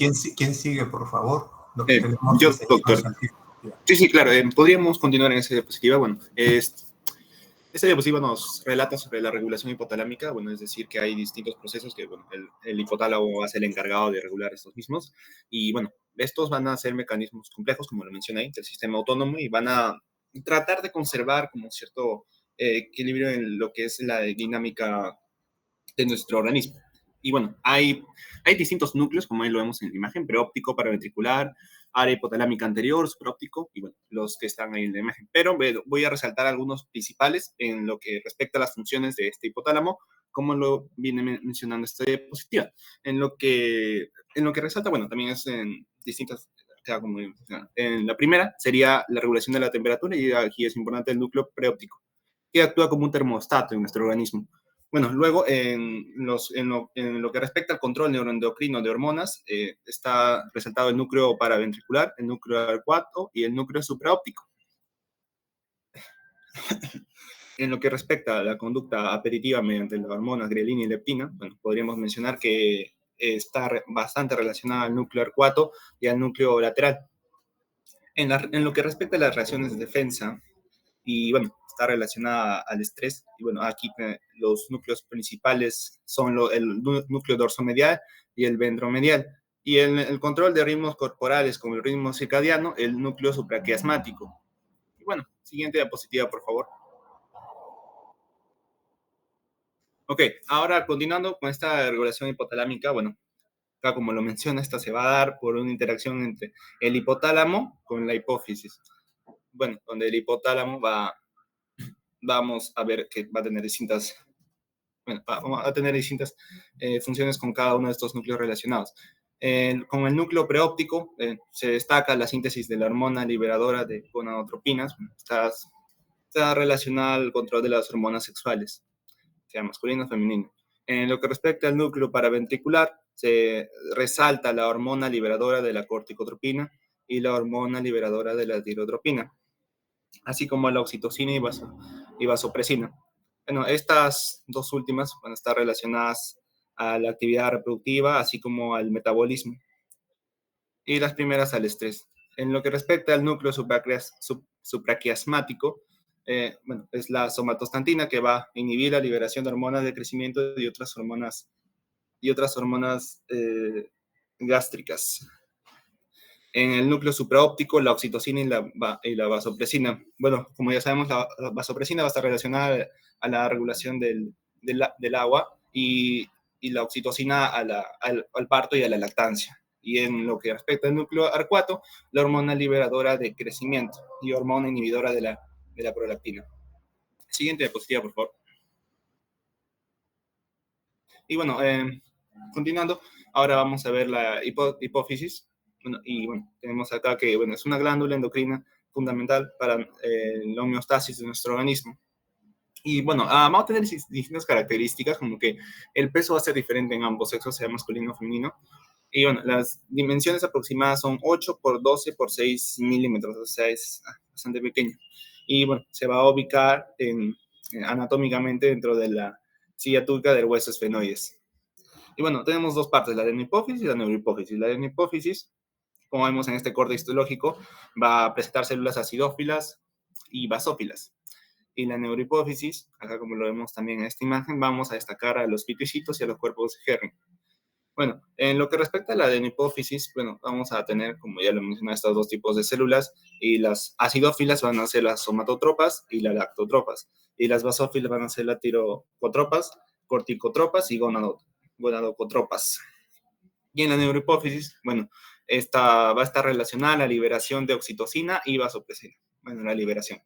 ¿Quién sigue, por favor? Yo, doctor. Sí, claro. Podríamos continuar en esa diapositiva. Bueno, esta diapositiva nos relata sobre la regulación hipotalámica. Bueno, es decir, que hay distintos procesos que, bueno, el hipotálamo va a ser el encargado de regular estos mismos. Y, bueno, estos van a ser mecanismos complejos, como lo mencioné, del sistema autónomo, y van a tratar de conservar como cierto equilibrio en lo que es la dinámica de nuestro organismo. Y bueno, hay distintos núcleos, como ahí lo vemos en la imagen, preóptico, paraventricular, área hipotalámica anterior, supraóptico, y bueno, los que están ahí en la imagen. Pero voy a resaltar algunos principales en lo que respecta a las funciones de este hipotálamo, como lo viene mencionando esta diapositiva. En lo que resalta, bueno, también es en distintas... En la primera sería la regulación de la temperatura, y aquí es importante el núcleo preóptico, que actúa como un termostato en nuestro organismo. Bueno, luego en lo que respecta al control neuroendocrino de hormonas, está resaltado el núcleo paraventricular, el núcleo arcuato y el núcleo supraóptico. En lo que respecta a la conducta aperitiva mediante las hormonas grelina y leptina, bueno, podríamos mencionar que está bastante relacionada al núcleo arcuato y al núcleo lateral. En lo que respecta a las reacciones de defensa, y bueno, está relacionada al estrés. Y bueno, aquí los núcleos principales son el núcleo dorsomedial y el ventromedial. Y en el control de ritmos corporales, como el ritmo circadiano, el núcleo supraquiasmático. Y bueno, siguiente diapositiva, por favor. Ok, ahora continuando con esta regulación hipotalámica, bueno, acá como lo menciona, esta se va a dar por una interacción entre el hipotálamo con la hipófisis. Bueno, donde el hipotálamo vamos a ver que va a tener distintas, vamos a tener distintas funciones con cada uno de estos núcleos relacionados. Con el núcleo preóptico se destaca la síntesis de la hormona liberadora de gonadotropinas. Está relacionada al control de las hormonas sexuales, sea masculino o femenino. En lo que respecta al núcleo paraventricular, se resalta la hormona liberadora de la corticotropina y la hormona liberadora de la tirotropina, así como la oxitocina y vasopresina. Bueno, estas dos últimas van a estar relacionadas a la actividad reproductiva, así como al metabolismo, y las primeras al estrés. En lo que respecta al núcleo supraquiasmático, bueno, es la somatostatina, que va a inhibir la liberación de hormonas de crecimiento y otras hormonas gástricas. En el núcleo supraóptico, la oxitocina y la vasopresina. Bueno, como ya sabemos, la vasopresina va a estar relacionada a la regulación del agua, y la oxitocina al parto y a la lactancia. Y en lo que respecta al núcleo arcuato, la hormona liberadora de crecimiento y hormona inhibidora de la prolactina. Siguiente diapositiva, por favor. Y bueno, continuando, ahora vamos a ver la hipófisis. Bueno, y bueno, tenemos acá que bueno, es una glándula endocrina fundamental para la homeostasis de nuestro organismo. Y bueno, vamos a tener distintas características, como que el peso va a ser diferente en ambos sexos, sea masculino o femenino. Y bueno, las dimensiones aproximadas son 8 por 12 por 6 milímetros, o sea, es bastante pequeño. Y bueno, se va a ubicar anatómicamente dentro de la silla túrgica del hueso esfenoides. Y bueno, tenemos dos partes, la adenohipófisis y la neurohipófisis. La adenohipófisis, como vemos en este corte histológico, va a presentar células acidófilas y basófilas. Y la neurohipófisis, acá como lo vemos también en esta imagen, vamos a destacar a los pituicitos y a los cuerpos de Henry. Bueno, en lo que respecta a la adenohipófisis, bueno, vamos a tener, como ya lo mencioné, estos dos tipos de células, y las acidófilas van a ser las somatotropas y las lactotropas, y las basófilas van a ser las tirocotropas, corticotropas y gonadocotropas. Y en la neurohipófisis, bueno, esta va a estar relacionada a la liberación de oxitocina y vasopresina. Bueno, la liberación.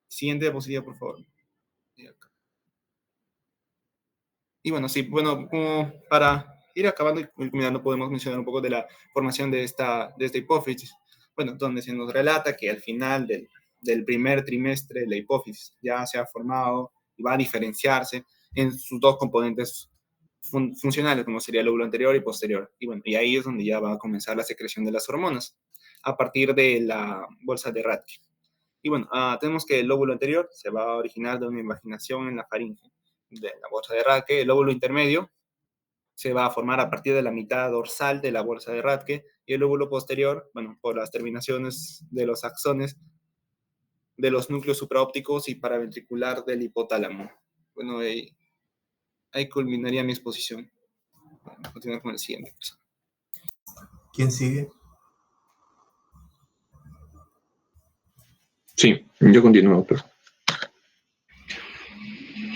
Siguiente diapositiva, por favor. Y bueno, sí, bueno, como para ir acabando y culminando, podemos mencionar un poco de la formación de esta hipófisis. Bueno, donde se nos relata que al final del primer trimestre la hipófisis ya se ha formado y va a diferenciarse en sus dos componentes funcionales, como sería el lóbulo anterior y posterior. Y bueno, y ahí es donde ya va a comenzar la secreción de las hormonas, a partir de la bolsa de Rathke. Y bueno, tenemos que el lóbulo anterior se va a originar de una invaginación en la faringe de la bolsa de Rathke. El lóbulo intermedio se va a formar a partir de la mitad dorsal de la bolsa de Rathke, y el lóbulo posterior, bueno, por las terminaciones de los axones de los núcleos supraópticos y paraventricular del hipotálamo. Bueno, ahí culminaría mi exposición. Bueno, continuar con el siguiente. ¿Quién sigue? Sí, yo continúo, doctor.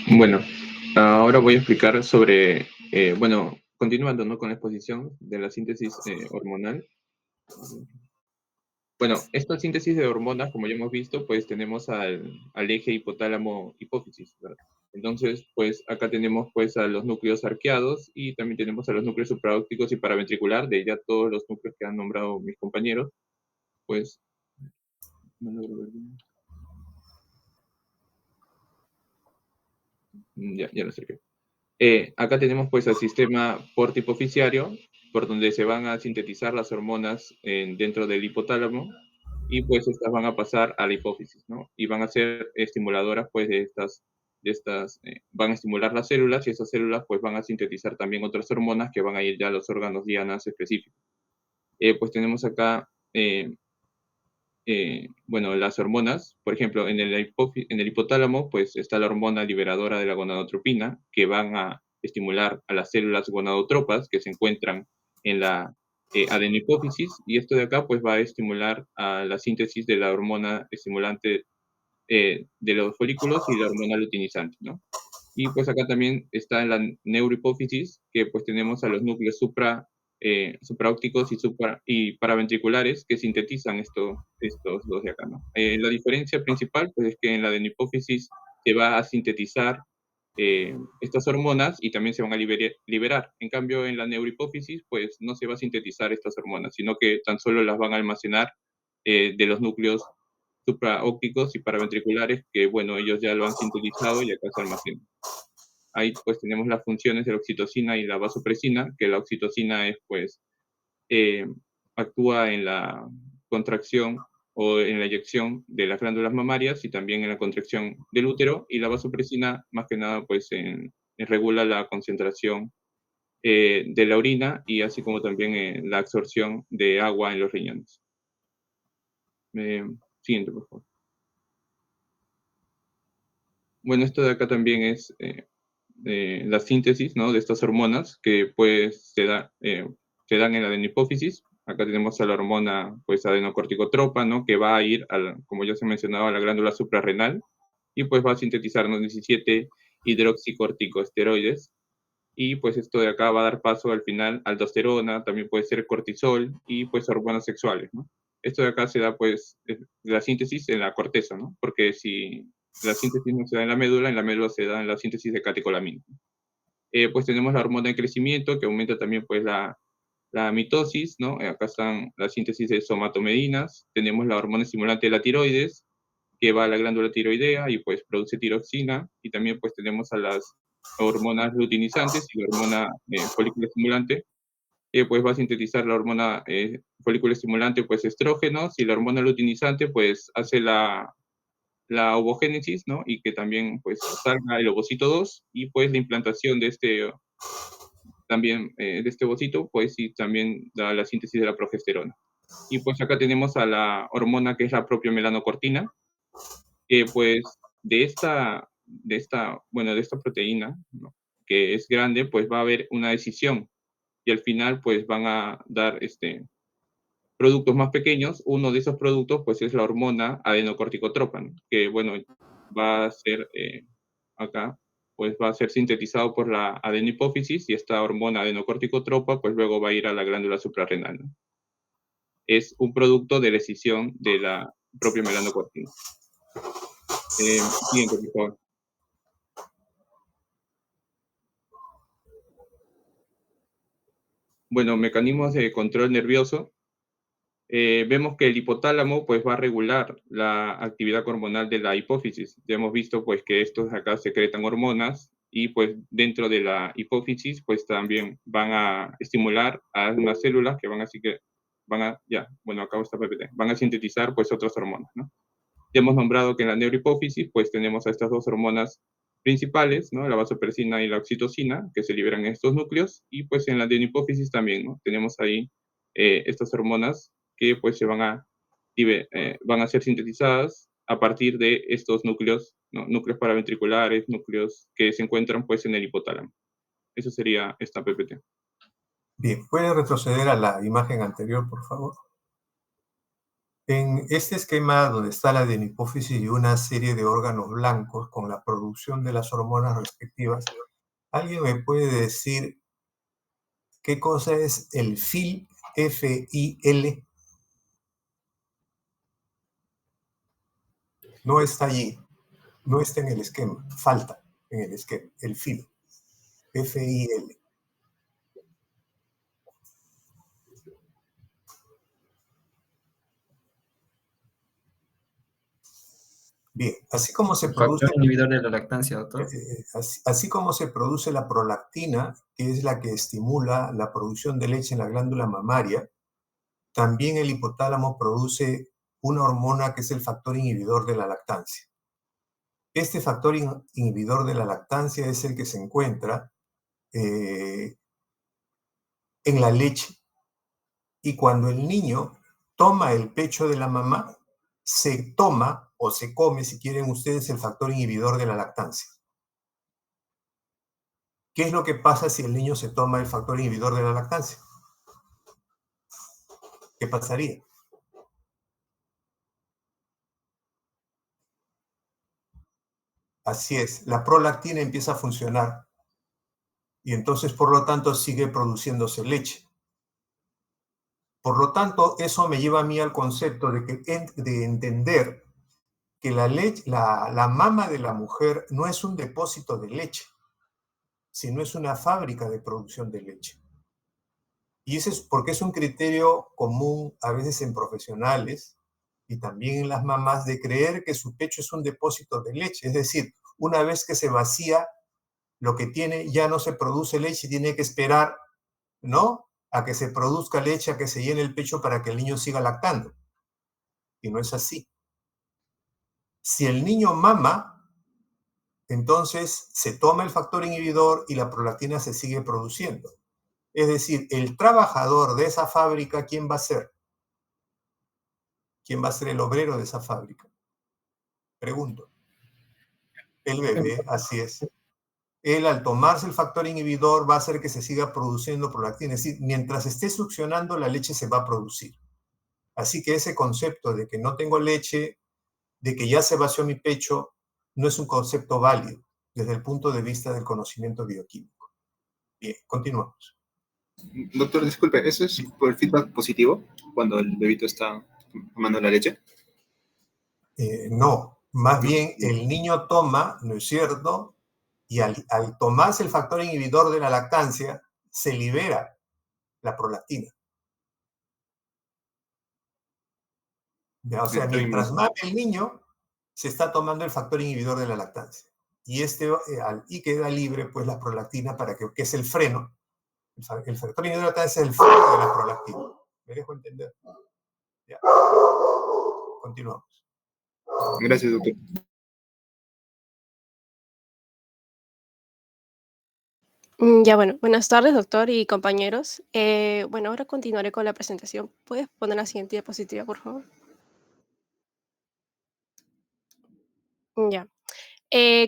Bueno, ahora voy a explicar sobre, bueno, continuando, ¿no?, con la exposición de la síntesis hormonal. Bueno, esta síntesis de hormonas, como ya hemos visto, pues tenemos al eje hipotálamo-hipófisis, ¿verdad? Entonces, pues acá tenemos pues a los núcleos arqueados y también tenemos a los núcleos supraópticos y paraventricular, de ya todos los núcleos que han nombrado mis compañeros, pues... No logro ver bien. Ya lo acerqué. Acá tenemos pues el sistema portipoficiario, por donde se van a sintetizar las hormonas dentro del hipotálamo, y pues estas van a pasar a la hipófisis, ¿no? Y van a ser estimuladoras pues de estas van a estimular las células, y esas células pues van a sintetizar también otras hormonas que van a ir ya a los órganos dianas específicos. Pues tenemos acá bueno, las hormonas, por ejemplo, en el hipotálamo, pues está la hormona liberadora de la gonadotropina, que van a estimular a las células gonadotropas que se encuentran en la adenohipófisis, y esto de acá, pues va a estimular a la síntesis de la hormona estimulante de los folículos y la hormona luteinizante, ¿no? Y pues acá también está en la neurohipófisis, que pues tenemos a los núcleos supraópticos y paraventriculares que sintetizan estos dos de acá, ¿no? La diferencia principal pues es que en la adenohipófisis se va a sintetizar estas hormonas y también se van a liberar. En cambio, en la neurohipófisis pues no se va a sintetizar estas hormonas, sino que tan solo las van a almacenar de los núcleos supraópticos y paraventriculares, que bueno, ellos ya lo han sintetizado y acá se almacenan. Ahí pues tenemos las funciones de la oxitocina y la vasopresina, que la oxitocina es pues actúa en la contracción o en la eyección de las glándulas mamarias y también en la contracción del útero, y la vasopresina más que nada pues regula la concentración de la orina, y así como también la absorción de agua en los riñones. Siguiente, por favor. Bueno, esto de acá también es la síntesis, ¿no?, de estas hormonas que pues se dan en la adenohipófisis. Acá tenemos a la hormona pues adenocorticotropa, ¿no?, que va a ir, como ya se mencionaba, a la glándula suprarrenal, y pues va a sintetizar, ¿no?, 17 hidroxicorticosteroides, y pues esto de acá va a dar paso al final a aldosterona, también puede ser cortisol y pues hormonas sexuales, ¿no? Esto de acá se da pues la síntesis en la corteza, ¿no? Porque si la síntesis no se da en la médula se da en la síntesis de catecolamina. Pues tenemos la hormona de crecimiento, que aumenta también pues la mitosis, ¿no? Acá están la síntesis de somatomedinas. Tenemos la hormona estimulante de la tiroides, que va a la glándula tiroidea y pues produce tiroxina. Y también pues tenemos a las hormonas luteinizantes y la hormona folículo estimulante, que pues va a sintetizar la hormona folículo estimulante, pues estrógenos, y la hormona luteinizante pues hace la ovogénesis, ¿no? Y que también pues salga el ovocito 2, y pues la implantación de este ovocito, pues sí, también da la síntesis de la progesterona. Y pues acá tenemos a la hormona que es la propia melanocortina, que pues de esta proteína, ¿no?, que es grande, pues va a haber una decisión, y al final pues van a dar productos más pequeños. Uno de esos productos pues es la hormona adenocorticotropa, ¿no?, que bueno, va a ser acá, pues va a ser sintetizado por la adenohipófisis, y esta hormona adenocorticotropa pues luego va a ir a la glándula suprarrenal, ¿no? Es un producto de la escisión de la propia melanocortina. Siguiente, por favor. Bueno, mecanismos de control nervioso. Vemos que el hipotálamo pues va a regular la actividad hormonal de la hipófisis. Ya hemos visto pues que estos acá secretan hormonas, y pues dentro de la hipófisis pues también van a estimular a unas células que van a sintetizar pues otras hormonas, ¿no? Ya hemos nombrado que en la neurohipófisis pues tenemos a estas dos hormonas principales, ¿no? La vasopresina y la oxitocina, que se liberan en estos núcleos, y pues en la adenohipófisis también, ¿no? Tenemos ahí estas hormonas que pues van a ser sintetizadas a partir de estos núcleos, ¿no? Núcleos paraventriculares, núcleos que se encuentran pues en el hipotálamo. Eso sería esta PPT. Bien, ¿puede retroceder a la imagen anterior, por favor? En este esquema donde está la adenohipófisis y una serie de órganos blancos con la producción de las hormonas respectivas, ¿alguien me puede decir qué cosa es el FIL, F-I-L? No está allí, no está en el esquema, falta en el esquema, el FIL, F-I-L. Bien, así como se produce... Factor inhibidor de la lactancia, doctor. Así como se produce la prolactina, que es la que estimula la producción de leche en la glándula mamaria, también el hipotálamo produce una hormona que es el factor inhibidor de la lactancia. Este factor inhibidor de la lactancia es el que se encuentra en la leche. Y cuando el niño toma el pecho de la mamá, se toma o se come, si quieren ustedes, el factor inhibidor de la lactancia. ¿Qué es lo que pasa si el niño se toma el factor inhibidor de la lactancia? ¿Qué pasaría? Así es, la prolactina empieza a funcionar y entonces, por lo tanto, sigue produciéndose leche. Por lo tanto, eso me lleva a mí al concepto de entender que la mama de la mujer no es un depósito de leche, sino es una fábrica de producción de leche. Y eso es porque es un criterio común a veces en profesionales y también en las mamás de creer que su pecho es un depósito de leche. Es decir, una vez que se vacía lo que tiene, ya no se produce leche y tiene que esperar, ¿no?, a que se produzca leche, a que se llene el pecho para que el niño siga lactando. Y no es así. Si el niño mama, entonces se toma el factor inhibidor y la prolactina se sigue produciendo. Es decir, el trabajador de esa fábrica, ¿quién va a ser? ¿Quién va a ser el obrero de esa fábrica? Pregunto. El bebé, así es. Él, al tomarse el factor inhibidor, va a hacer que se siga produciendo prolactina. Es decir, mientras esté succionando, la leche se va a producir. Así que ese concepto de que no tengo leche, de que ya se vació mi pecho, no es un concepto válido desde el punto de vista del conocimiento bioquímico. Bien, continuamos. Doctor, disculpe, ¿eso es por el feedback positivo cuando el bebito está tomando la leche? No, más bien el niño toma, ¿no es cierto?, y al tomarse el factor inhibidor de la lactancia, se libera la prolactina. Ya, o sea, mientras mame el niño, se está tomando el factor inhibidor de la lactancia. Y y queda libre, pues, la prolactina para que es el freno. El factor inhibidor de la lactancia es el freno de la prolactina. ¿Me dejo entender? Ya. Continuamos. Gracias, doctor. Ya, bueno, buenas tardes, doctor y compañeros. Bueno, ahora continuaré con la presentación. ¿Puedes poner la siguiente diapositiva, por favor? Ya.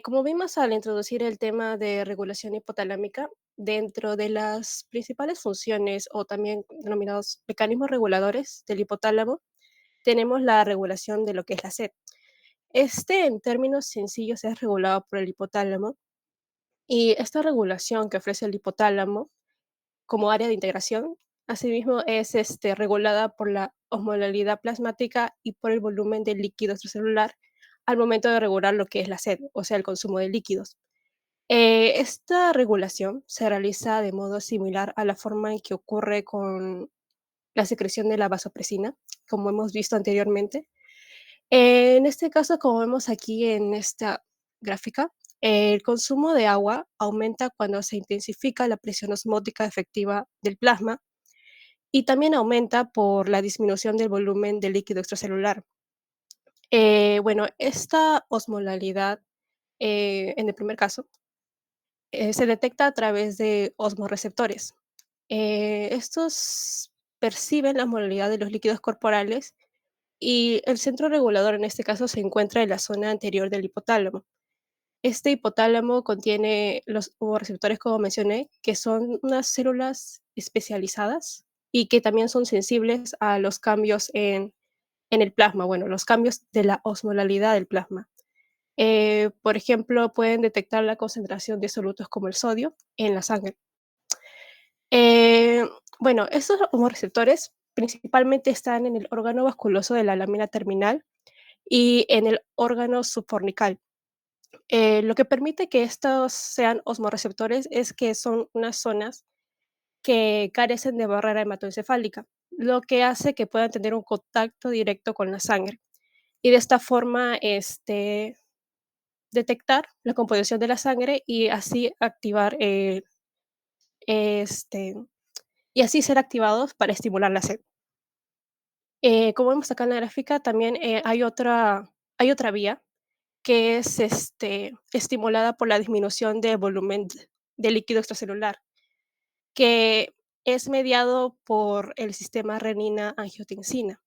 Como vimos al introducir el tema de regulación hipotalámica, dentro de las principales funciones o también denominados mecanismos reguladores del hipotálamo, tenemos la regulación de lo que es la sed. Este, en términos sencillos, es regulado por el hipotálamo y esta regulación que ofrece el hipotálamo como área de integración, asimismo es regulada por la osmolalidad plasmática y por el volumen del líquido extracelular al momento de regular lo que es la sed, o sea, el consumo de líquidos. Esta regulación se realiza de modo similar a la forma en que ocurre con la secreción de la vasopresina, como hemos visto anteriormente. En este caso, como vemos aquí en esta gráfica, el consumo de agua aumenta cuando se intensifica la presión osmótica efectiva del plasma y también aumenta por la disminución del volumen del líquido extracelular. Bueno, esta osmolalidad en el primer caso, se detecta a través de osmorreceptores. Estos perciben la movilidad de los líquidos corporales y el centro regulador en este caso se encuentra en la zona anterior del hipotálamo. Este hipotálamo contiene los receptores, como mencioné, que son unas células especializadas y que también son sensibles a los cambios en el plasma, bueno, los cambios de la osmolalidad del plasma. Por ejemplo, pueden detectar la concentración de solutos como el sodio en la sangre. Eh, bueno, estos homorreceptores principalmente están en el órgano vasculoso de la lámina terminal y en el órgano subfornical. Lo que permite que estos sean osmorreceptores es que son unas zonas que carecen de barrera hematoencefálica, lo que hace que puedan tener un contacto directo con la sangre y de esta forma detectar la composición de la sangre y así activar este, y así ser activados para estimular la sed. Como vemos acá en la gráfica, también hay otra vía que es estimulada por la disminución de volumen de líquido extracelular, que es mediado por el sistema renina-angiotensina.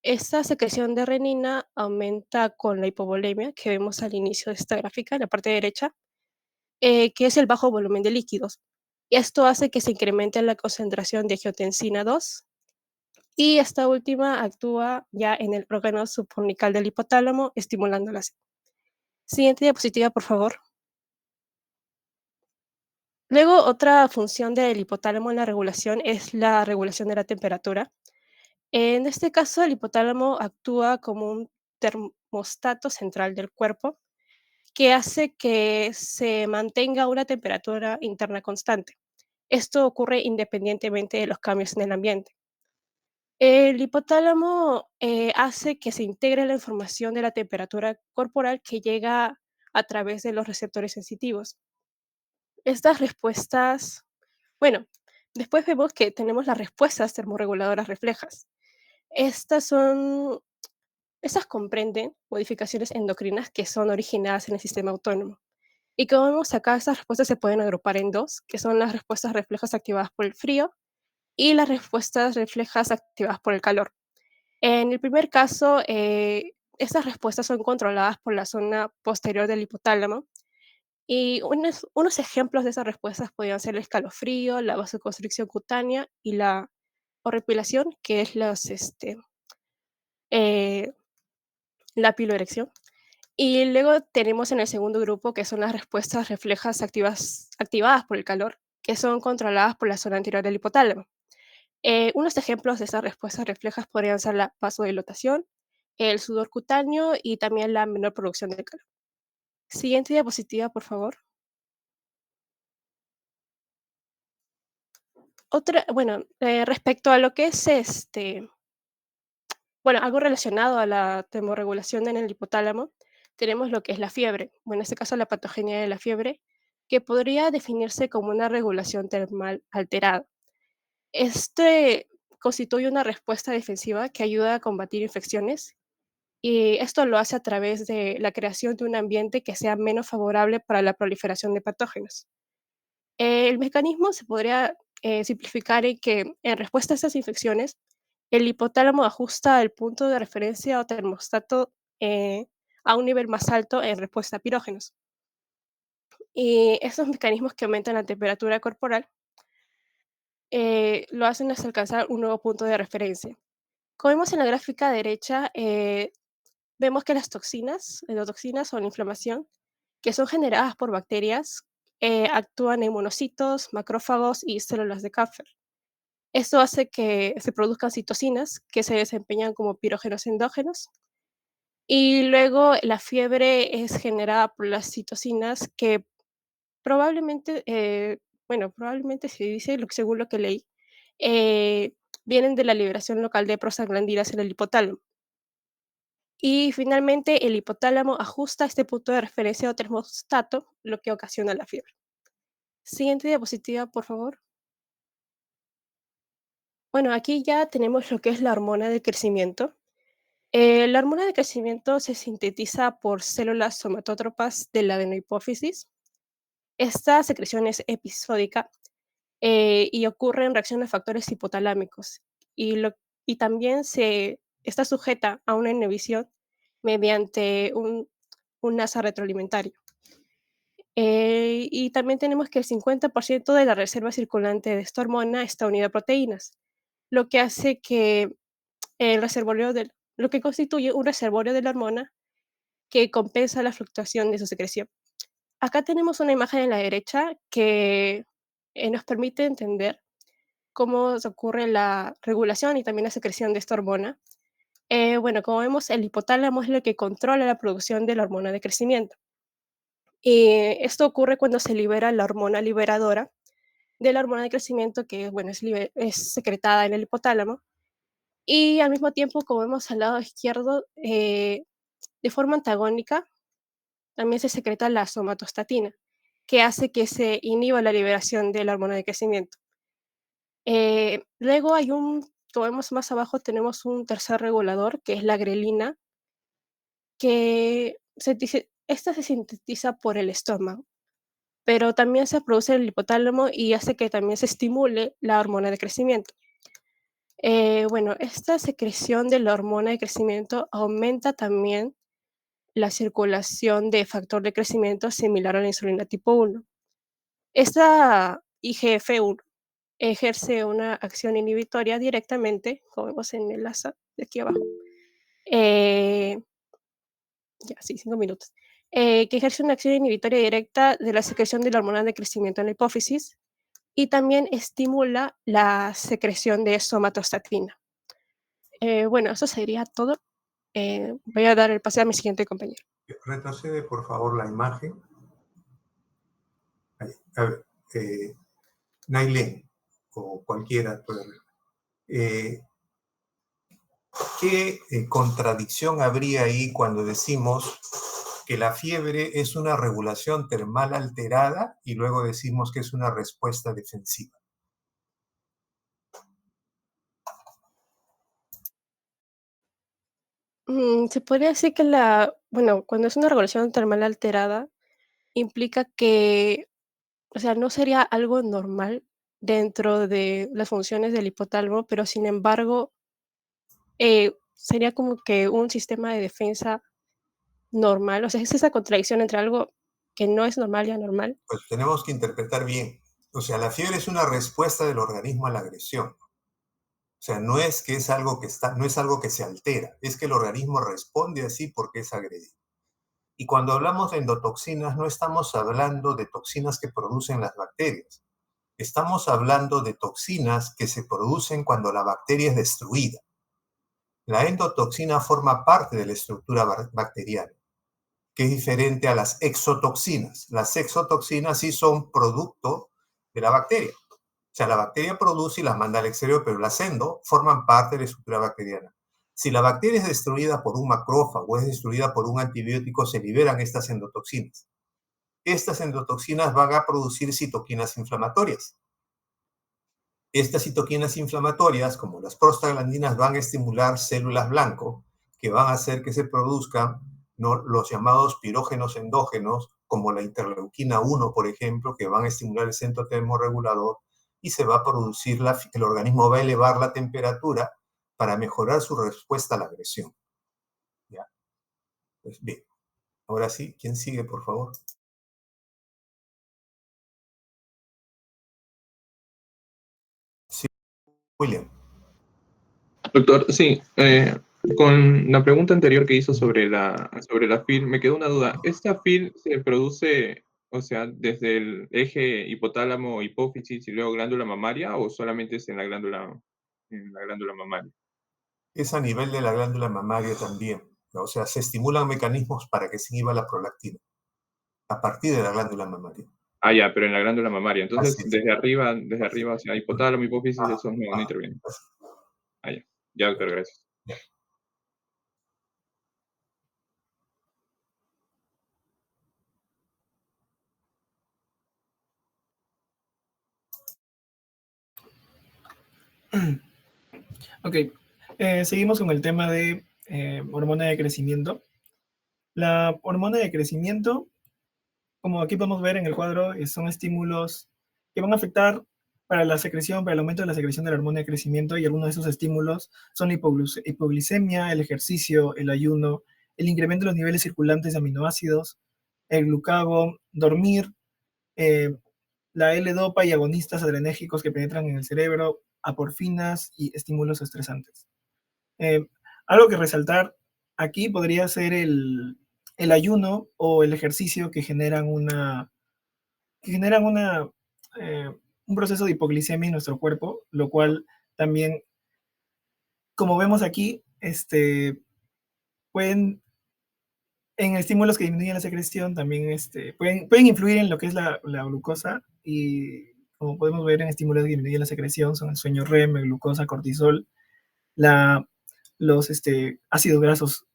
Esta secreción de renina aumenta con la hipovolemia, que vemos al inicio de esta gráfica, en la parte derecha, que es el bajo volumen de líquidos. Y esto hace que se incremente la concentración de angiotensina 2 y esta última actúa ya en el órgano subfornical del hipotálamo, estimulando la sed. Siguiente diapositiva, por favor. Luego, otra función del hipotálamo en la regulación es la regulación de la temperatura. En este caso, el hipotálamo actúa como un termostato central del cuerpo que hace que se mantenga una temperatura interna constante. Esto ocurre independientemente de los cambios en el ambiente. El hipotálamo hace que se integre la información de la temperatura corporal que llega a través de los receptores sensitivos. Estas respuestas, bueno, después vemos que tenemos las respuestas termorreguladoras reflejas. Estas son, estas comprenden modificaciones endocrinas que son originadas en el sistema autónomo. Y como vemos acá, estas respuestas se pueden agrupar en dos, que son las respuestas reflejas activadas por el frío y las respuestas reflejas activadas por el calor. En el primer caso, estas respuestas son controladas por la zona posterior del hipotálamo y unos ejemplos de esas respuestas podrían ser el escalofrío, la vasoconstricción cutánea y la horripilación, que es eh, la piloerección. Y luego tenemos en el segundo grupo que son las respuestas reflejas activadas por el calor, que son controladas por la zona anterior del hipotálamo. Unos ejemplos de esas respuestas reflejas podrían ser la vasodilatación, el sudor cutáneo y también la menor producción de calor. Siguiente diapositiva, por favor. Respecto a lo que es algo relacionado a la termorregulación en el hipotálamo, tenemos lo que es la fiebre, en este caso la patogenia de la fiebre, que podría definirse como una regulación termal alterada. Este constituye una respuesta defensiva que ayuda a combatir infecciones y esto lo hace a través de la creación de un ambiente que sea menos favorable para la proliferación de patógenos. El mecanismo se podría simplificar en que, en respuesta a estas infecciones, el hipotálamo ajusta el punto de referencia o termostato a un nivel más alto en respuesta a pirógenos. Y estos mecanismos que aumentan la temperatura corporal lo hacen hasta alcanzar un nuevo punto de referencia. Como vemos en la gráfica derecha, vemos que las toxinas, endotoxinas o la inflamación, que son generadas por bacterias, actúan en monocitos, macrófagos y células de Kupffer. Esto hace que se produzcan citocinas que se desempeñan como pirógenos endógenos. Y luego la fiebre es generada por las citocinas que probablemente, probablemente se dice, según lo que leí, eh, vienen de la liberación local de prostaglandinas en el hipotálamo. Y finalmente, el hipotálamo ajusta este punto de referencia o termostato, lo que ocasiona la fiebre. Siguiente diapositiva, por favor. Bueno, aquí ya tenemos lo que es la hormona del crecimiento. La hormona de crecimiento se sintetiza por células somatótropas de la adenohipófisis. Esta secreción es episódica y ocurre en reacción a factores hipotalámicos y también está sujeta a una inhibición mediante un asa retroalimentario. Y también tenemos que el 50% de la reserva circulante de esta hormona está unida a proteínas, lo que hace que lo que constituye un reservorio de la hormona que compensa la fluctuación de su secreción. Acá tenemos una imagen en la derecha que nos permite entender cómo se ocurre la regulación y también la secreción de esta hormona. Bueno, como vemos, el hipotálamo es lo que controla la producción de la hormona de crecimiento. Y esto ocurre cuando se libera la hormona liberadora de la hormona de crecimiento, que bueno, es secretada en el hipotálamo. Y al mismo tiempo, como vemos al lado izquierdo, de forma antagónica, también se secreta la somatostatina, que hace que se inhiba la liberación de la hormona de crecimiento. Luego como vemos más abajo, tenemos un tercer regulador, que es la grelina, que esta se sintetiza por el estómago, pero también se produce en el hipotálamo y hace que también se estimule la hormona de crecimiento. Bueno, esta secreción de la hormona de crecimiento aumenta también la circulación de factor de crecimiento similar a la insulina tipo 1. Esta IGF-1 ejerce una acción inhibitoria directamente, como vemos en el asa de aquí abajo. Ya, sí, 5 minutos. Que ejerce una acción inhibitoria directa de la secreción de la hormona de crecimiento en la hipófisis y también estimula la secreción de somatostatina. Bueno, eso sería todo. Voy a dar el pase a mi siguiente compañero. Retrocede, por favor, la imagen. Ahí. A ver, Nailén, o cualquiera puede ver. ¿Qué contradicción habría ahí cuando decimos que la fiebre es una regulación termal alterada y luego decimos que es una respuesta defensiva? Se podría decir que bueno, cuando es una regulación termal alterada, implica que, o sea, no sería algo normal dentro de las funciones del hipotálamo, pero sin embargo, sería como que un sistema de defensa normal. O sea, es esa contradicción entre algo que no es normal y anormal. Pues tenemos que interpretar bien. O sea, la fiebre es una respuesta del organismo a la agresión. O sea, no es que es algo que no es algo que se altera, es que el organismo responde así porque es agredido. Y cuando hablamos de endotoxinas, no estamos hablando de toxinas que producen las bacterias. Estamos hablando de toxinas que se producen cuando la bacteria es destruida. La endotoxina forma parte de la estructura bacteriana, que es diferente a las exotoxinas. Las exotoxinas sí son producto de la bacteria. O sea, la bacteria produce y las manda al exterior, pero las endo forman parte de la estructura bacteriana. Si la bacteria es destruida por un macrófago o es destruida por un antibiótico, se liberan estas endotoxinas. Estas endotoxinas van a producir citoquinas inflamatorias. Estas citoquinas inflamatorias, como las prostaglandinas, van a estimular células blanco, que van a hacer que se produzcan los llamados pirógenos endógenos, como la interleuquina 1, por ejemplo, que van a estimular el centro termorregulador y se va a producir, el organismo va a elevar la temperatura para mejorar su respuesta a la agresión. ¿Ya? Pues bien, ahora sí, ¿quién sigue, por favor? Sí, William. Doctor, sí, con la pregunta anterior que hizo sobre la FIL, me quedó una duda. ¿Esta FIL se produce, o sea, desde el eje hipotálamo, hipófisis y luego glándula mamaria o solamente es en la glándula mamaria? Es a nivel de la glándula mamaria también. O sea, se estimulan mecanismos para que se inhiba la prolactina a partir de la glándula mamaria. Ah, ya, pero en la glándula mamaria. Entonces, Así es. desde arriba, o sea, hipotálamo, hipófisis, eso no interviene. Ah, ya. Ya, doctor, gracias. Ok, seguimos con el tema de hormona de crecimiento. La hormona de crecimiento, como aquí podemos ver en el cuadro, son estímulos que van a afectar para la secreción, para el aumento de la secreción de la hormona de crecimiento, y algunos de esos estímulos son la hipoglicemia, el ejercicio, el ayuno, el incremento de los niveles circulantes de aminoácidos, el glucagón, dormir, la L-dopa y agonistas adrenérgicos que penetran en el cerebro, aporfinas y estímulos estresantes. Algo que resaltar aquí podría ser el ayuno o el ejercicio que generan un proceso de hipoglicemia en nuestro cuerpo, lo cual también, como vemos aquí, pueden, en estímulos que disminuyen la secreción, también pueden influir en lo que es la glucosa, y como podemos ver en estímulos que disminuyen la secreción son el sueño REM, el glucosa, cortisol, los ácidos grasos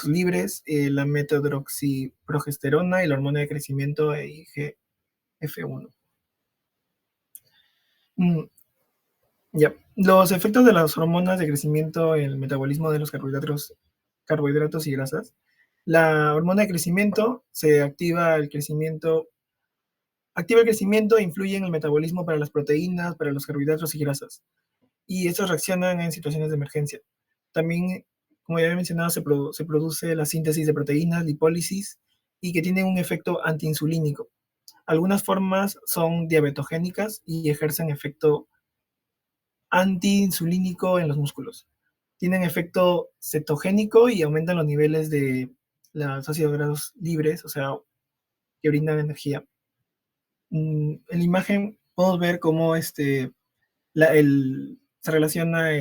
libres, la metodroxiprogesterona y la hormona de crecimiento IGF-1. Ya. Los efectos de las hormonas de crecimiento en el metabolismo de los carbohidratos y grasas. La hormona de crecimiento activa el crecimiento e influye en el metabolismo para las proteínas, para los carbohidratos y grasas. Y estos reaccionan en situaciones de emergencia. También, como ya había mencionado, se produce la síntesis de proteínas, lipólisis, y que tienen un efecto antiinsulínico. Algunas formas son diabetogénicas y ejercen efecto antiinsulínico en los músculos. Tienen efecto cetogénico y aumentan los niveles de los ácidos grasos libres, o sea, que brindan energía. En la imagen podemos ver cómo se relaciona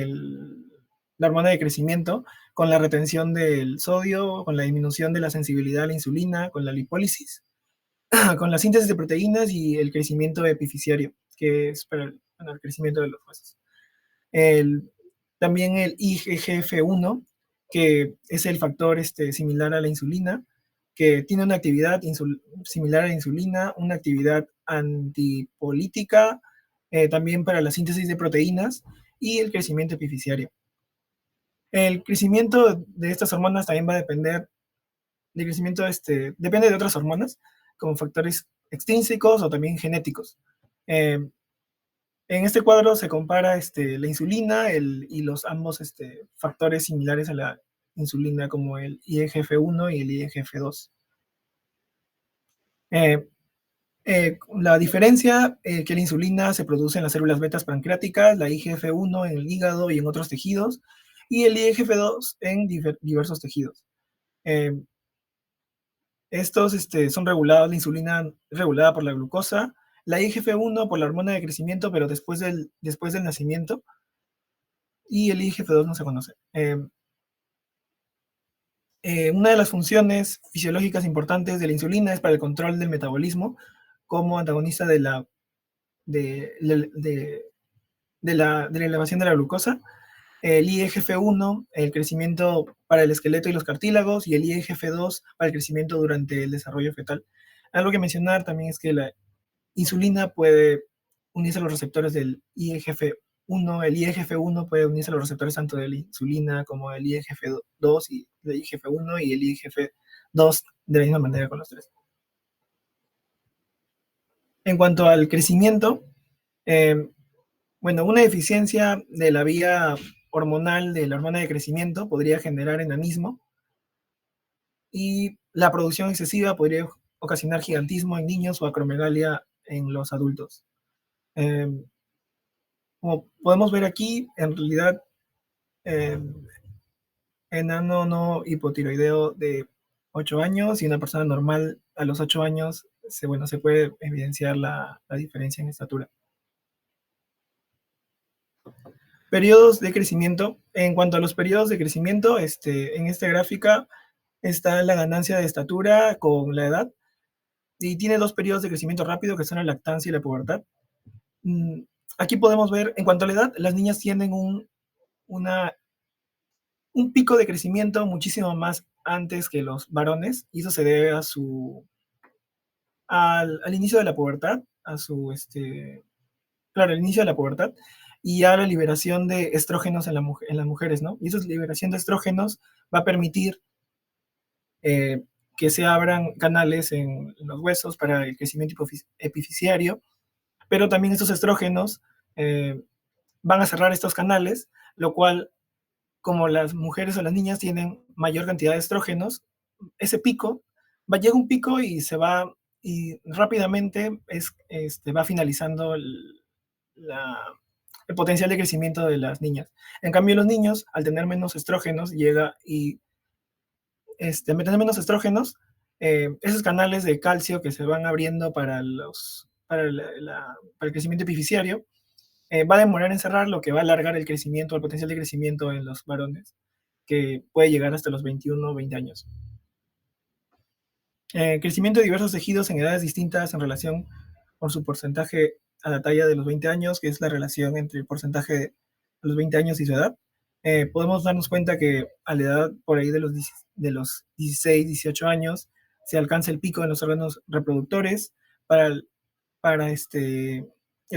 la hormona de crecimiento con la retención del sodio, con la disminución de la sensibilidad a la insulina, con la lipólisis, con la síntesis de proteínas y el crecimiento epifisiario, que es para el crecimiento de los huesos. También el IGF-1, que es el factor similar a la insulina, que tiene una actividad similar a la insulina, una actividad antipolítica, también para la síntesis de proteínas y el crecimiento epifisiario. El crecimiento de estas hormonas también va a depender del crecimiento, depende de otras hormonas, como factores extrínsecos o también genéticos. En este cuadro se compara la insulina y los ambos factores similares a la insulina, como el IGF-1 y el IGF-2. La diferencia que la insulina se produce en las células betas pancreáticas, la IGF-1 en el hígado y en otros tejidos, y el IGF-2 en diversos tejidos. Estos son regulados, la insulina es regulada por la glucosa, la IGF-1 por la hormona de crecimiento, pero después del nacimiento, y el IGF-2 no se conoce. Una de las funciones fisiológicas importantes de la insulina es para el control del metabolismo, como antagonista de la elevación de la glucosa. El IGF-1, el crecimiento para el esqueleto y los cartílagos, y el IGF-2 para el crecimiento durante el desarrollo fetal. Algo que mencionar también es que la insulina puede unirse a los receptores del IGF-1, el IGF-1 puede unirse a los receptores tanto de la insulina como el IGF-2 y el IGF-1 y el IGF-2 de la misma manera con los tres. En cuanto al crecimiento, una deficiencia de la vía hormonal de la hormona de crecimiento podría generar enanismo, y la producción excesiva podría ocasionar gigantismo en niños o acromegalia en los adultos. Como podemos ver aquí, en realidad, enano no hipotiroideo de 8 años y una persona normal a los 8 años, se puede evidenciar la diferencia en estatura. Periodos de crecimiento. En cuanto a los periodos de crecimiento, en esta gráfica está la ganancia de estatura con la edad, y tiene dos periodos de crecimiento rápido, que son la lactancia y la pubertad. Aquí podemos ver, en cuanto a la edad, las niñas tienen un pico de crecimiento muchísimo más antes que los varones, y eso se debe al inicio de la pubertad, al inicio de la pubertad. y ya la liberación de estrógenos en las mujeres, ¿no? Y esa liberación de estrógenos va a permitir que se abran canales en los huesos para el crecimiento epifisiario, pero también estos estrógenos van a cerrar estos canales, lo cual, como las mujeres o las niñas tienen mayor cantidad de estrógenos, ese pico llega un pico y se va, y rápidamente va finalizando el potencial de crecimiento de las niñas. En cambio, los niños, al tener menos estrógenos, tener menos estrógenos, esos canales de calcio que se van abriendo para el crecimiento epifisiario, va a demorar en cerrar, lo que va a alargar el crecimiento, el potencial de crecimiento en los varones, que puede llegar hasta los 21 o 20 años. Crecimiento de diversos tejidos en edades distintas en relación con su porcentaje a la talla de los 20 años, que es la relación entre el porcentaje de los 20 años y su edad. Podemos darnos cuenta que a la edad por ahí de los 16, 18 años se alcanza el pico de los órganos reproductores para el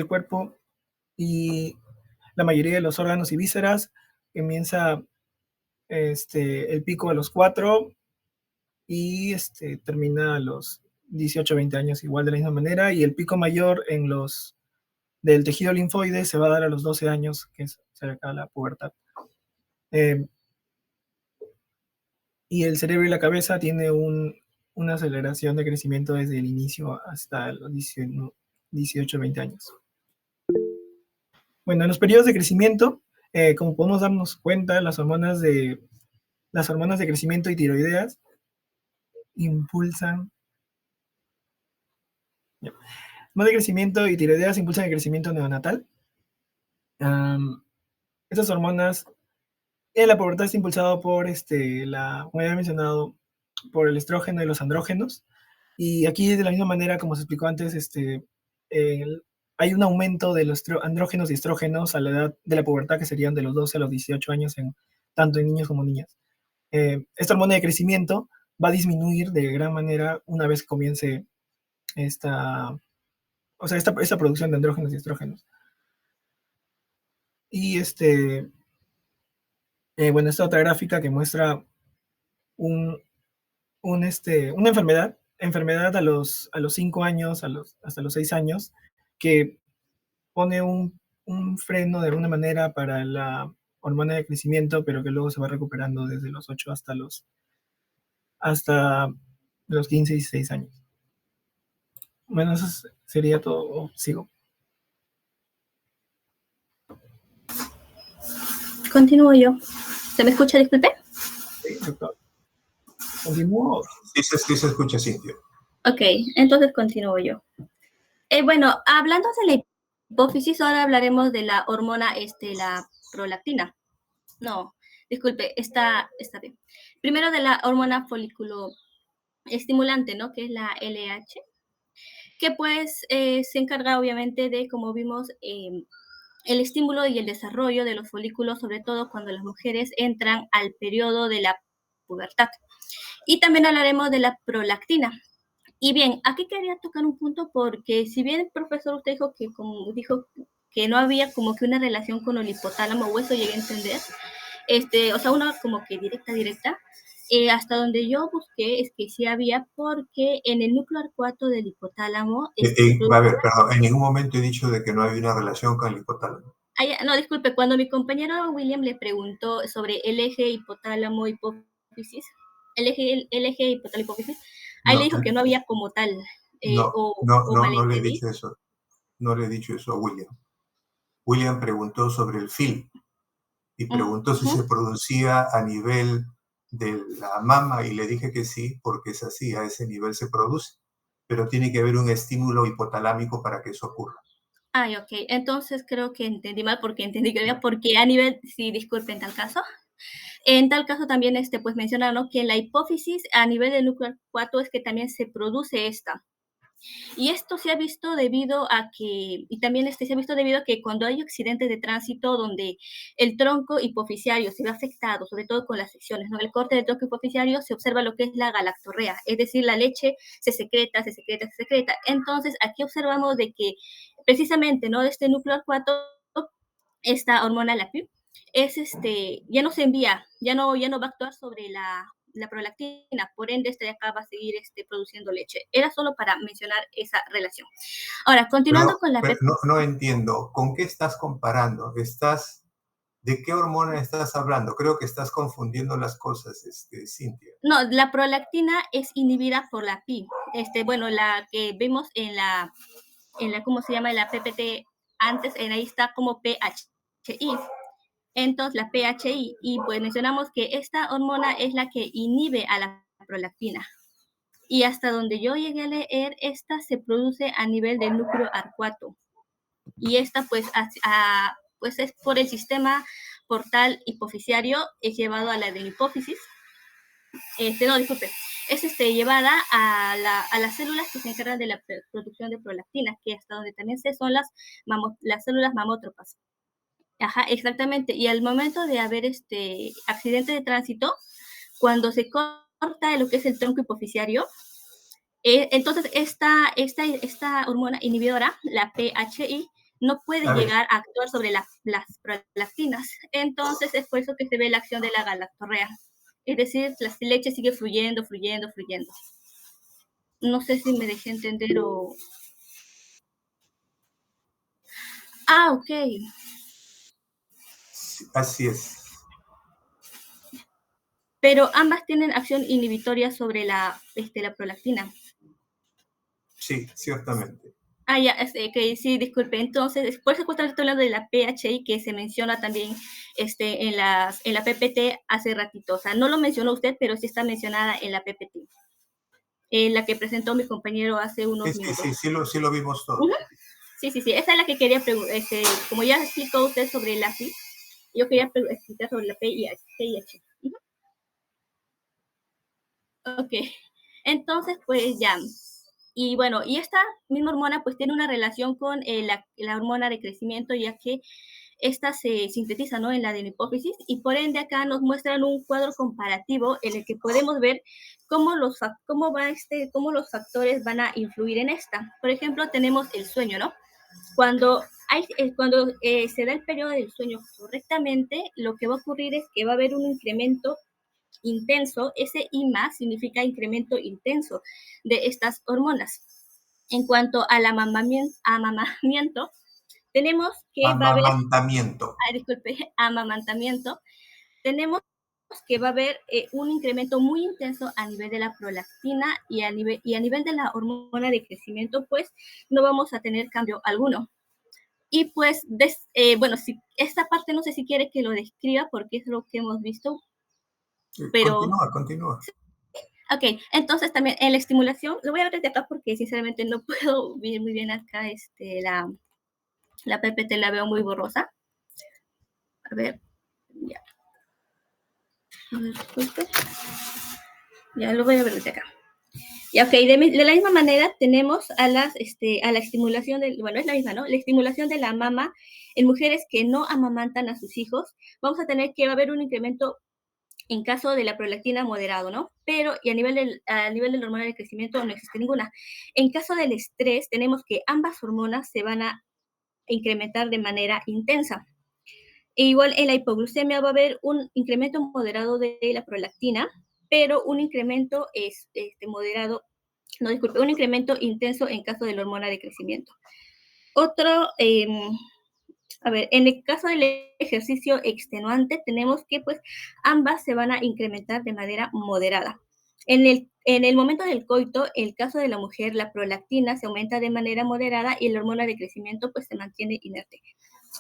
cuerpo, y la mayoría de los órganos y vísceras comienza el pico a los 4 y termina a los 18, 20 años igual de la misma manera, y el pico mayor del tejido linfoide se va a dar a los 12 años, que es cerca de la pubertad. Y el cerebro y la cabeza tiene una aceleración de crecimiento desde el inicio hasta los 18, 20 años. Bueno, en los periodos de crecimiento, como podemos darnos cuenta, las hormonas de crecimiento y tiroideas impulsan de crecimiento y tiroideas impulsan el crecimiento neonatal. Estas hormonas en la pubertad está impulsado por como ya he mencionado, por el estrógeno y los andrógenos. Y aquí, de la misma manera, como se explicó antes, hay un aumento de los andrógenos y estrógenos a la edad de la pubertad, que serían de los 12 a los 18 años, tanto en niños como niñas. Esta hormona de crecimiento va a disminuir de gran manera una vez que comience esta producción de andrógenos y estrógenos. Y bueno, esta otra gráfica que muestra una enfermedad a los 5 años, hasta los 6 años, que pone un freno de alguna manera para la hormona de crecimiento, pero que luego se va recuperando desde los 8 hasta los 15 y 16 años. Bueno, eso sería todo. Sigo. Continúo yo. ¿Se me escucha, disculpe? Sí, doctor. ¿Continúo? Sí, se escucha, Cintia. Ok, entonces continúo yo. Bueno, hablando de la hipófisis, ahora hablaremos de la hormona, la prolactina. No, disculpe, está bien. Primero de la hormona folículo estimulante, ¿no? Que es la LH, que pues se encarga obviamente de, como vimos, el estímulo y el desarrollo de los folículos, sobre todo cuando las mujeres entran al periodo de la pubertad. Y también hablaremos de la prolactina. Y bien, aquí quería tocar un punto porque si bien el profesor usted dijo que no había como que una relación con el hipotálamo, o eso llegué a entender, o sea, una como que directa, hasta donde yo busqué es que sí había, porque en el núcleo arcuato del hipotálamo... a ver, perdón, en ningún momento he dicho de que no había una relación con el hipotálamo. No, disculpe, cuando mi compañero William le preguntó sobre el eje hipotálamo-hipófisis, el eje hipotálamo-hipófisis, ahí le dijo que no había como tal. No le he dicho eso. No le he dicho eso a William. William preguntó sobre el film y preguntó si se producía a nivel de la mama, y le dije que sí, porque es así, a ese nivel se produce, pero tiene que haber un estímulo hipotalámico para que eso ocurra. Ok, entonces creo que entendí mal, porque entendí que había, porque a nivel, sí, disculpe, en tal caso también pues mencionaron que la hipófisis a nivel del núcleo arcuato es que también se produce esta. Y esto se ha visto debido a que, cuando hay accidentes de tránsito donde el tronco hipofisiario se ve afectado, sobre todo con las secciones, ¿no? El corte del tronco hipofisiario, se observa lo que es la galactorrea, es decir, la leche se secreta. Entonces, aquí observamos de que precisamente, ¿no?, este núcleo arcuato esta hormona, la PIP, ya no se envía, ya no va a actuar sobre la prolactina, por ende de acá va a seguir produciendo leche. Era solo para mencionar esa relación. Ahora, continuando con la pero no entiendo, ¿con qué estás comparando? ¿De qué hormona estás hablando? Creo que estás confundiendo las cosas, Cintia. No, la prolactina es inhibida por la PI. Bueno, la que vemos en la ¿cómo se llama? En la PPT antes, ahí está como PHI. Entonces, la PHI, y pues mencionamos que esta hormona es la que inhibe a la prolactina. Y hasta donde yo llegué a leer, esta se produce a nivel del núcleo arcuato. Y esta, pues, pues es por el sistema portal hipoficiario, es llevado a la adenohipófisis. No, disculpe, es llevada a las células que se encargan de la producción de prolactina, que hasta donde también son las células mamótropas. Ajá, exactamente. Y al momento de haber accidente de tránsito, cuando se corta lo que es el tronco hipoficiario, entonces esta hormona inhibidora, la PHI, no puede llegar a actuar sobre las prolactinas. Entonces es por eso que se ve la acción de la galactorrea. Es decir, la leche sigue fluyendo. No sé si me dejé entender o... Ah, ok. Así es. Pero ambas tienen acción inhibitoria sobre la prolactina. Sí, ciertamente. Ah, ya, que sí, disculpe. Entonces, por eso justamente estoy hablando de la PHI, que se menciona también en la PPT hace ratito. O sea, no lo mencionó usted, pero sí está mencionada en la PPT. La que presentó mi compañero hace unos minutos. Sí lo vimos todo. Sí. Esa es la que quería preguntar. Como ya explicó usted sobre la PI, yo quería explicar sobre la PIH. Ok. Entonces, pues ya. Y bueno, y esta misma hormona pues tiene una relación con la hormona de crecimiento, ya que esta se sintetiza, ¿no?, en la adenohipófisis, y por ende acá nos muestran un cuadro comparativo en el que podemos ver cómo los factores van a influir en esta. Por ejemplo, tenemos el sueño, ¿no? Cuando se da el periodo del sueño correctamente, lo que va a ocurrir es que va a haber un incremento intenso. Ese I+ significa incremento intenso de estas hormonas. En cuanto al amamantamiento, tenemos que va a haber... Amamantamiento. Tenemos que va a haber un incremento muy intenso a nivel de la prolactina y a nivel de la hormona de crecimiento, pues no vamos a tener cambio alguno. Y pues, bueno, si esta parte no sé si quiere que lo describa porque es lo que hemos visto. Pero... Continúa. Ok, entonces también en la estimulación, lo voy a ver desde acá porque sinceramente no puedo ver muy bien acá la PPT, la veo muy borrosa. A ver, ya. A ver, disculpe. Ya lo voy a ver desde acá. Ya, ok, de la misma manera tenemos a la estimulación bueno, es la misma, ¿no? La estimulación de la mama en mujeres que no amamantan a sus hijos. Vamos a tener que va a haber un incremento en caso de la prolactina moderado, ¿no? Pero, y a nivel de la hormona de crecimiento no existe ninguna. En caso del estrés, tenemos que ambas hormonas se van a incrementar de manera intensa. E igual en la hipoglucemia va a haber un incremento moderado de la prolactina, pero un incremento moderado, no, disculpe, un incremento intenso en caso de la hormona de crecimiento. Otro, a ver, en el caso del ejercicio extenuante, tenemos que pues ambas se van a incrementar de manera moderada. En el momento del coito, el caso de la mujer, la prolactina se aumenta de manera moderada y la hormona de crecimiento pues se mantiene inerte.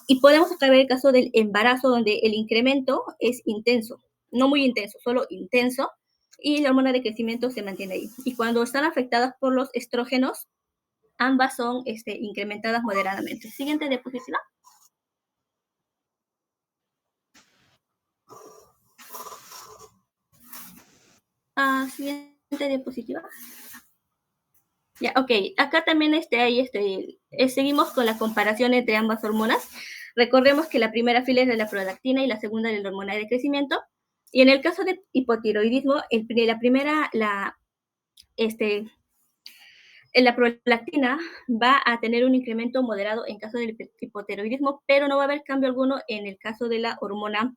Y podemos acá ver el caso del embarazo, donde el incremento es intenso, no muy intenso, solo intenso, y la hormona de crecimiento se mantiene ahí. Y cuando están afectadas por los estrógenos, ambas son incrementadas moderadamente. Siguiente diapositiva. Siguiente diapositiva. Ya, ok. Acá también seguimos con la comparación entre ambas hormonas. Recordemos que la primera fila es de la prolactina y la segunda de la hormona de crecimiento. Y en el caso de hipotiroidismo, la prolactina va a tener un incremento moderado en caso del hipotiroidismo, pero no va a haber cambio alguno en el caso de la hormona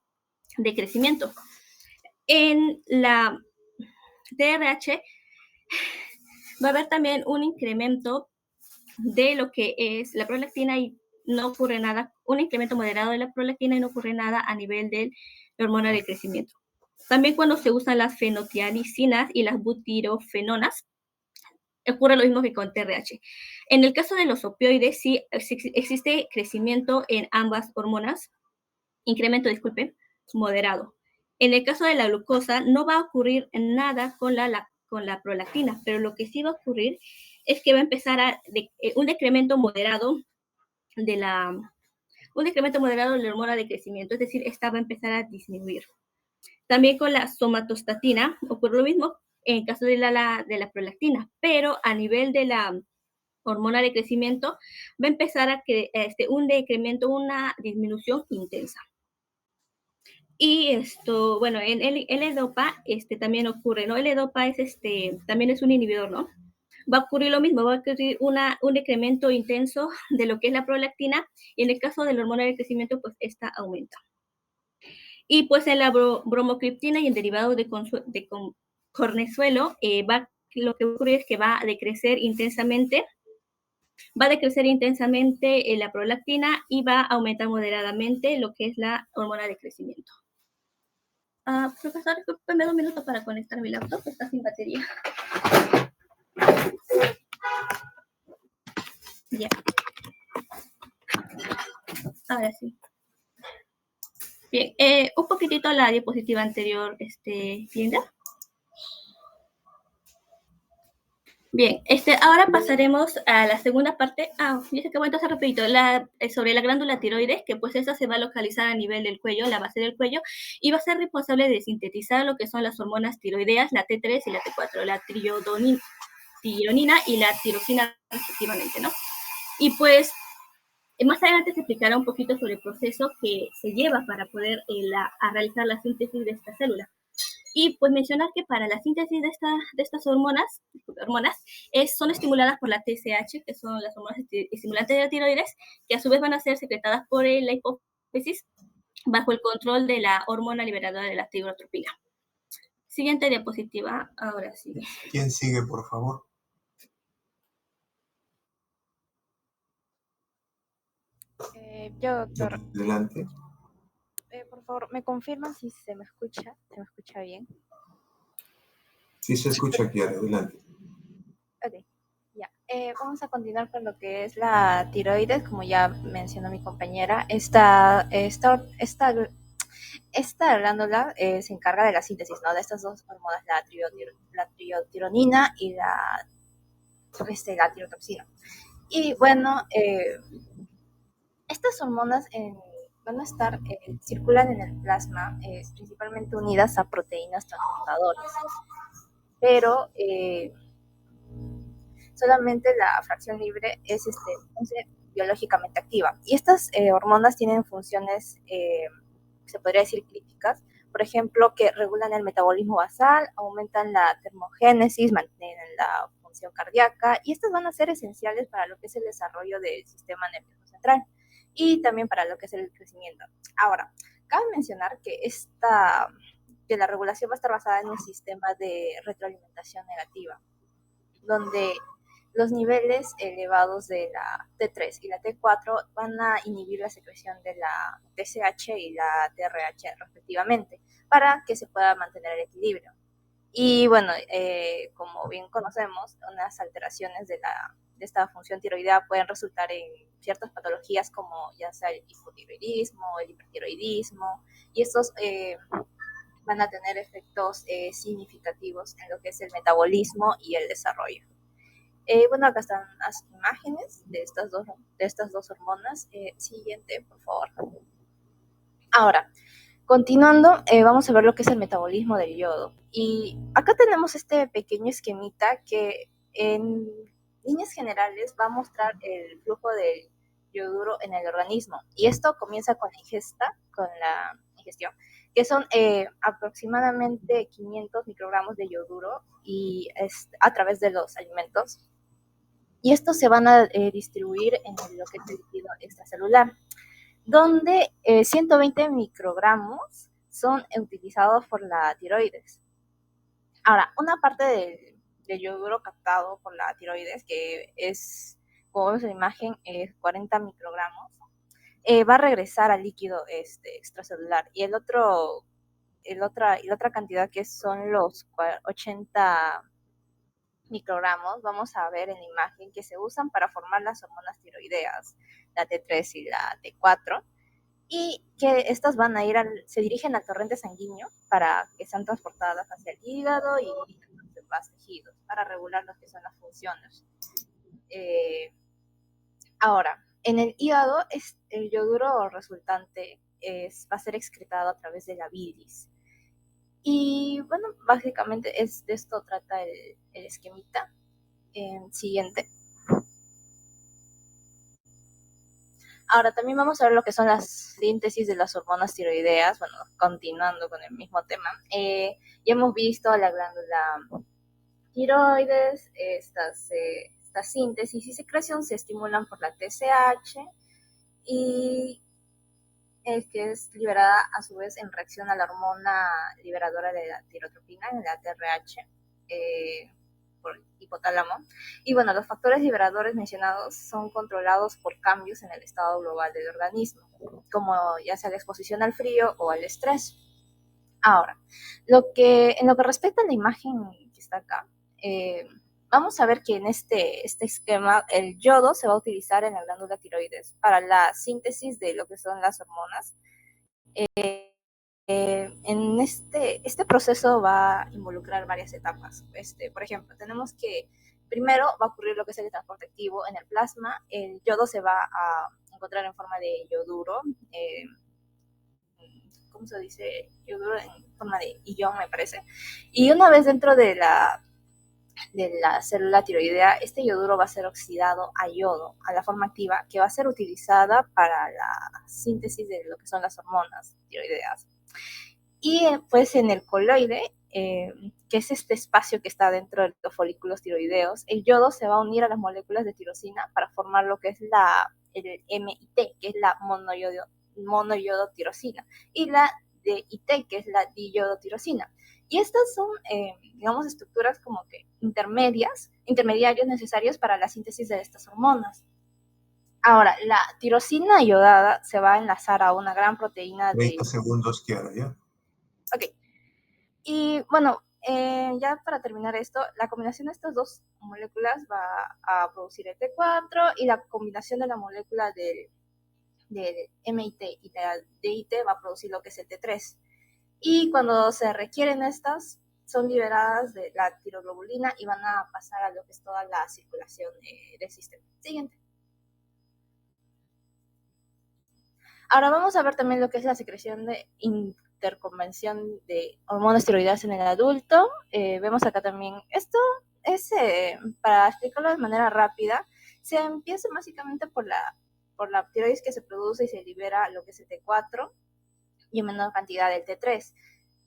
de crecimiento. En la TRH va a haber también un incremento de lo que es la prolactina y no ocurre nada, un incremento moderado de la prolactina y no ocurre nada a nivel de la hormona de crecimiento. También cuando se usan las fenotianicinas y las butirofenonas, ocurre lo mismo que con TRH. En el caso de los opioides, sí existe crecimiento en ambas hormonas, incremento, disculpen, moderado. En el caso de la glucosa, no va a ocurrir nada con la prolactina, pero lo que sí va a ocurrir es que va a empezar un decremento moderado de la hormona de crecimiento, es decir, esta va a empezar a disminuir. También con la somatostatina ocurre lo mismo en caso de la prolactina, pero a nivel de la hormona de crecimiento va a empezar un decremento, una disminución intensa. Y esto, bueno, en el L-Dopa también ocurre, ¿no? El L-Dopa también es un inhibidor, ¿no? Va a ocurrir lo mismo, va a ocurrir un decremento intenso de lo que es la prolactina, y en el caso de la hormona de crecimiento, pues esta aumenta. Y pues en la bromocriptina y en derivado de cornezuelo, lo que ocurre es que va a decrecer intensamente la prolactina y va a aumentar moderadamente lo que es la hormona de crecimiento. Profesor, discúlpeme 2 minutos para conectar mi laptop, está sin batería. Ya. Ahora sí. Bien, un poquitito la diapositiva anterior, Linda. Bien, ahora pasaremos a la segunda parte. Dice que bueno, entonces rapidito, sobre la glándula tiroides, que pues esa se va a localizar a nivel del cuello, la base del cuello, y va a ser responsable de sintetizar lo que son las hormonas tiroideas, la T3 y la T4, la tironina y la tirosina respectivamente, ¿no? Y pues más adelante se explicará un poquito sobre el proceso que se lleva para poder a realizar la síntesis de esta célula. Y pues mencionar que para la síntesis de estas hormonas son estimuladas por la TSH, que son las hormonas estimulantes de la tiroides, que a su vez van a ser secretadas por la hipófisis bajo el control de la hormona liberadora de la tirotropina. Siguiente diapositiva, ahora sigue. ¿Quién sigue, por favor? Yo, doctor. Adelante. Por favor, ¿me confirman si se me escucha? ¿Se me escucha bien? Sí, se escucha, Kiara, adelante. Ok, ya. Vamos a continuar con lo que es la tiroides, como ya mencionó mi compañera. Esta glándula se encarga de la síntesis, ¿no? De estas dos hormonas, la triotironina y la tirotoxina. Y bueno, estas hormonas van a estar, circulan en el plasma, principalmente unidas a proteínas transportadoras, pero solamente la fracción libre es biológicamente activa. Y estas hormonas tienen funciones, se podría decir, críticas, por ejemplo, que regulan el metabolismo basal, aumentan la termogénesis, mantienen la función cardíaca, y estas van a ser esenciales para lo que es el desarrollo del sistema nervioso central y también para lo que es el crecimiento. Ahora, cabe mencionar que la regulación va a estar basada en un sistema de retroalimentación negativa, donde los niveles elevados de la T3 y la T4 van a inhibir la secreción de la TSH y la TRH respectivamente, para que se pueda mantener el equilibrio. Y bueno, como bien conocemos, unas alteraciones de esta función tiroidea pueden resultar en ciertas patologías como ya sea el hipotiroidismo, el hipertiroidismo, y estos van a tener efectos significativos en lo que es el metabolismo y el desarrollo. Bueno, acá están las imágenes de estas dos hormonas. Siguiente, por favor. Ahora, continuando, vamos a ver lo que es el metabolismo del yodo. Y acá tenemos este pequeño esquemita que en líneas generales va a mostrar el flujo del yoduro en el organismo. Y esto comienza con la ingestión, que son aproximadamente 500 microgramos de yoduro y a través de los alimentos. y estos se van a distribuir en lo que es el líquido extracelular, donde 120 microgramos son utilizados por la tiroides. Ahora, una parte del yoduro captado por la tiroides, que es, como vemos en la imagen, es 40 microgramos, va a regresar al líquido extracelular. Y la otra cantidad, que son los 80 microgramos, vamos a ver en la imagen, que se usan para formar las hormonas tiroideas, la T3 y la T4, y que estas van a ir se dirigen al torrente sanguíneo para que sean transportadas hacia el hígado y los demás tejidos, para regular lo que son las funciones. Ahora, en el hígado, el yoduro resultante va a ser excretado a través de la bilis. Y bueno, básicamente de esto trata el esquemita. Siguiente. Ahora también vamos a ver lo que son las síntesis de las hormonas tiroideas. Bueno, continuando con el mismo tema. Ya hemos visto la glándula tiroides, esta síntesis y secreción se estimulan por la TSH y que es liberada a su vez en reacción a la hormona liberadora de la tirotropina, la TRH, por el hipotálamo. Y bueno, los factores liberadores mencionados son controlados por cambios en el estado global del organismo, como ya sea la exposición al frío o al estrés. Ahora, en lo que respecta a la imagen que está acá, vamos a ver que en este esquema el yodo se va a utilizar en la glándula tiroides para la síntesis de lo que son las hormonas. En este proceso va a involucrar varias etapas. Por ejemplo, tenemos que primero va a ocurrir lo que es el transporte activo en el plasma. El yodo se va a encontrar en forma de yoduro. ¿Cómo se dice? Yoduro en forma de ion, me parece. Y una vez dentro de la célula tiroidea, este yoduro va a ser oxidado a yodo, a la forma activa, que va a ser utilizada para la síntesis de lo que son las hormonas tiroideas. Y pues en el coloide, que es este espacio que está dentro de los folículos tiroideos, el yodo se va a unir a las moléculas de tirosina para formar lo que es el MIT, que es la monoyodotirosina, y la DIT, que es la diyodotirosina. Y estas son, digamos, estructuras como que intermediarios necesarios para la síntesis de estas hormonas. Ahora, la tirosina iodada se va a enlazar a una gran proteína 30 segundos, Kiara, ¿ya? Ok. Y bueno, ya para terminar esto, la combinación de estas dos moléculas va a producir el T4 y la combinación de la molécula del MIT y de la DIT va a producir lo que es el T3. Y cuando se requieren estas, son liberadas de la tiroglobulina y van a pasar a lo que es toda la circulación del sistema. Siguiente. Ahora vamos a ver también lo que es la secreción de interconvención de hormonas tiroideas en el adulto. Vemos acá también, esto es, para explicarlo de manera rápida, se empieza básicamente por la tiroides que se produce y se libera lo que es el T4 y en menor cantidad del T3.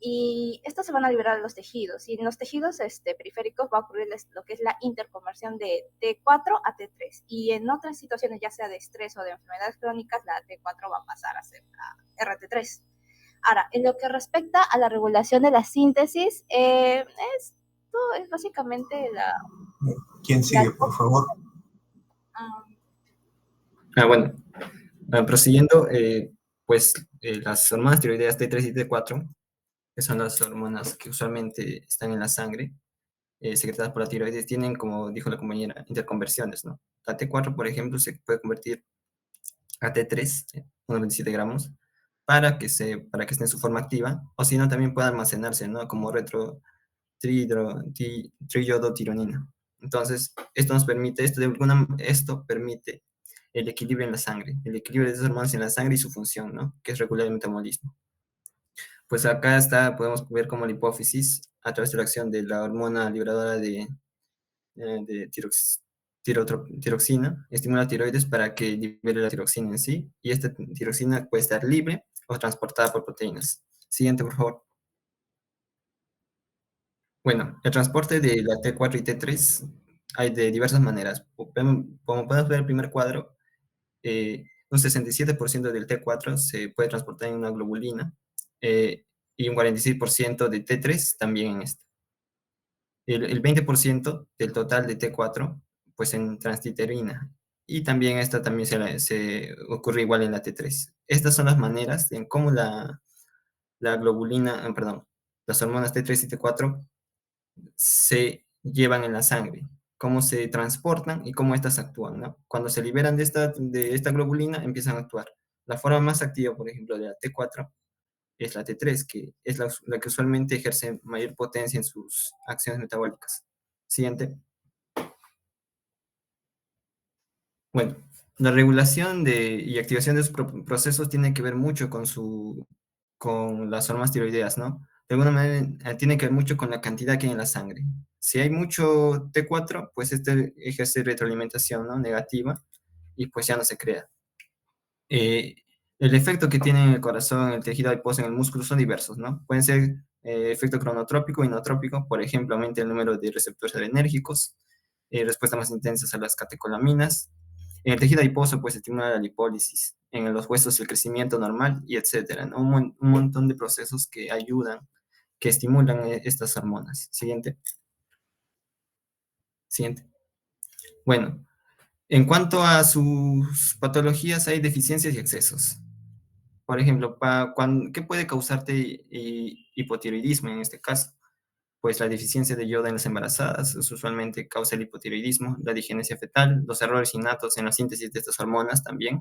Y estos se van a liberar en los tejidos. Y en los tejidos periféricos va a ocurrir lo que es la interconversión de T4 a T3. Y en otras situaciones, ya sea de estrés o de enfermedades crónicas, la T4 va a pasar a ser la RT3. Ahora, en lo que respecta a la regulación de la síntesis, esto es básicamente la... ¿Quién sigue, por favor? Bueno, prosiguiendo, pues las hormonas tiroideas T3 y T4, que son las hormonas que usualmente están en la sangre, secretadas por la tiroides, tienen, como dijo la compañera, interconversiones, ¿no? La T4, por ejemplo, se puede convertir a T3, unos 27 gramos, para que esté en su forma activa, o si no, también puede almacenarse, ¿no? Como triyodotironina. Entonces, esto permite el equilibrio en la sangre, el equilibrio de esas hormonas en la sangre y su función, ¿no? Que es regular el metabolismo. Pues acá podemos ver cómo la hipófisis, a través de la acción de la hormona liberadora de tiroxina, estimula tiroides para que libere la tiroxina en sí, y esta tiroxina puede estar libre o transportada por proteínas. Siguiente, por favor. Bueno, el transporte de la T4 y T3 hay de diversas maneras. Como podemos ver en el primer cuadro, un 67% del T4 se puede transportar en una globulina y un 46% de T3 también en esta. El 20% del total de T4 pues en transtiterina, y también esta también se ocurre igual en la T3. Estas son las maneras en cómo la globulina, perdón, las hormonas T3 y T4 se llevan en la sangre, cómo se transportan y cómo estas actúan, ¿no? Cuando se liberan de esta globulina, empiezan a actuar. La forma más activa, por ejemplo, de la T4 es la T3, que es la que usualmente ejerce mayor potencia en sus acciones metabólicas. Siguiente. Bueno, la regulación y activación de sus procesos tiene que ver mucho con las hormonas tiroideas, ¿no? De alguna manera tiene que ver mucho con la cantidad que hay en la sangre. Si hay mucho T4, pues este ejerce retroalimentación, ¿no? Negativa, y pues ya no se crea. El efecto que tiene en el corazón, en el tejido adiposo, en el músculo son diversos, ¿no? Pueden ser efecto cronotrópico, inotrópico, por ejemplo, aumenta el número de receptores adrenérgicos, respuestas más intensas a las catecolaminas. En el tejido adiposo, pues estimula la lipólisis, en los huesos el crecimiento normal, y etcétera, ¿no? Un montón de procesos que ayudan, que estimulan estas hormonas. Siguiente. Siguiente. Bueno, en cuanto a sus patologías, hay deficiencias y excesos. Por ejemplo, ¿qué puede causarte hipotiroidismo en este caso? Pues la deficiencia de yodo en las embarazadas usualmente causa el hipotiroidismo, la digenesia fetal, los errores innatos en la síntesis de estas hormonas también,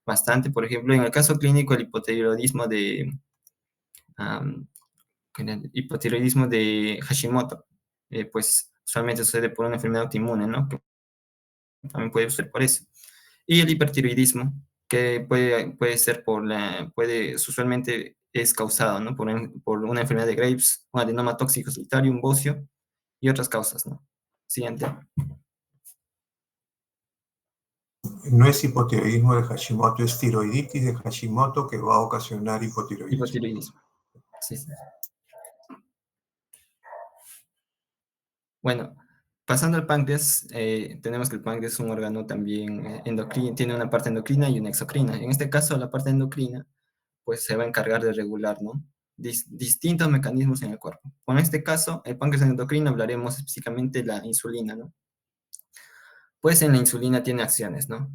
bastante. Por ejemplo, en el caso clínico, el hipotiroidismo de Hashimoto, pues usualmente sucede por una enfermedad autoinmune, ¿no? Que también puede ser por eso. Y el hipertiroidismo, que puede ser usualmente es causado, ¿no? Por una enfermedad de Graves, un adenoma tóxico solitario, un bocio y otras causas, ¿no? Siguiente. No es hipotiroidismo de Hashimoto, es tiroiditis de Hashimoto que va a ocasionar hipotiroidismo. Hipotiroidismo, sí. Bueno, pasando al páncreas, tenemos que el páncreas es un órgano también endocrino, tiene una parte endocrina y una exocrina. En este caso, la parte endocrina, pues se va a encargar de regular, ¿no? Distintos mecanismos en el cuerpo. En este caso, el páncreas endocrino hablaremos específicamente de la insulina, ¿no? Pues en la insulina tiene acciones, ¿no?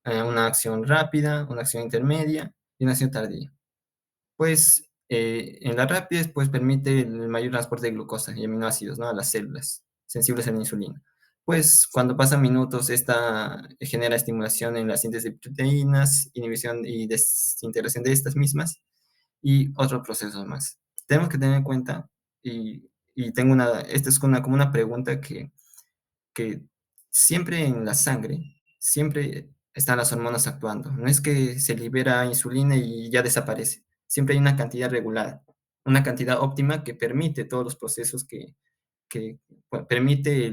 Una acción rápida, una acción intermedia y una acción tardía. Pues en la rápida, pues permite el mayor transporte de glucosa y aminoácidos, ¿no? A las células sensibles a la insulina. Pues cuando pasan minutos, esta genera estimulación en la síntesis de proteínas, inhibición y desintegración de estas mismas, y otros procesos más. Tenemos que tener en cuenta, y tengo esta es como una pregunta que siempre en la sangre, siempre están las hormonas actuando. No es que se libera insulina y ya desaparece. Siempre hay una cantidad regulada, una cantidad óptima que permite todos los procesos que permite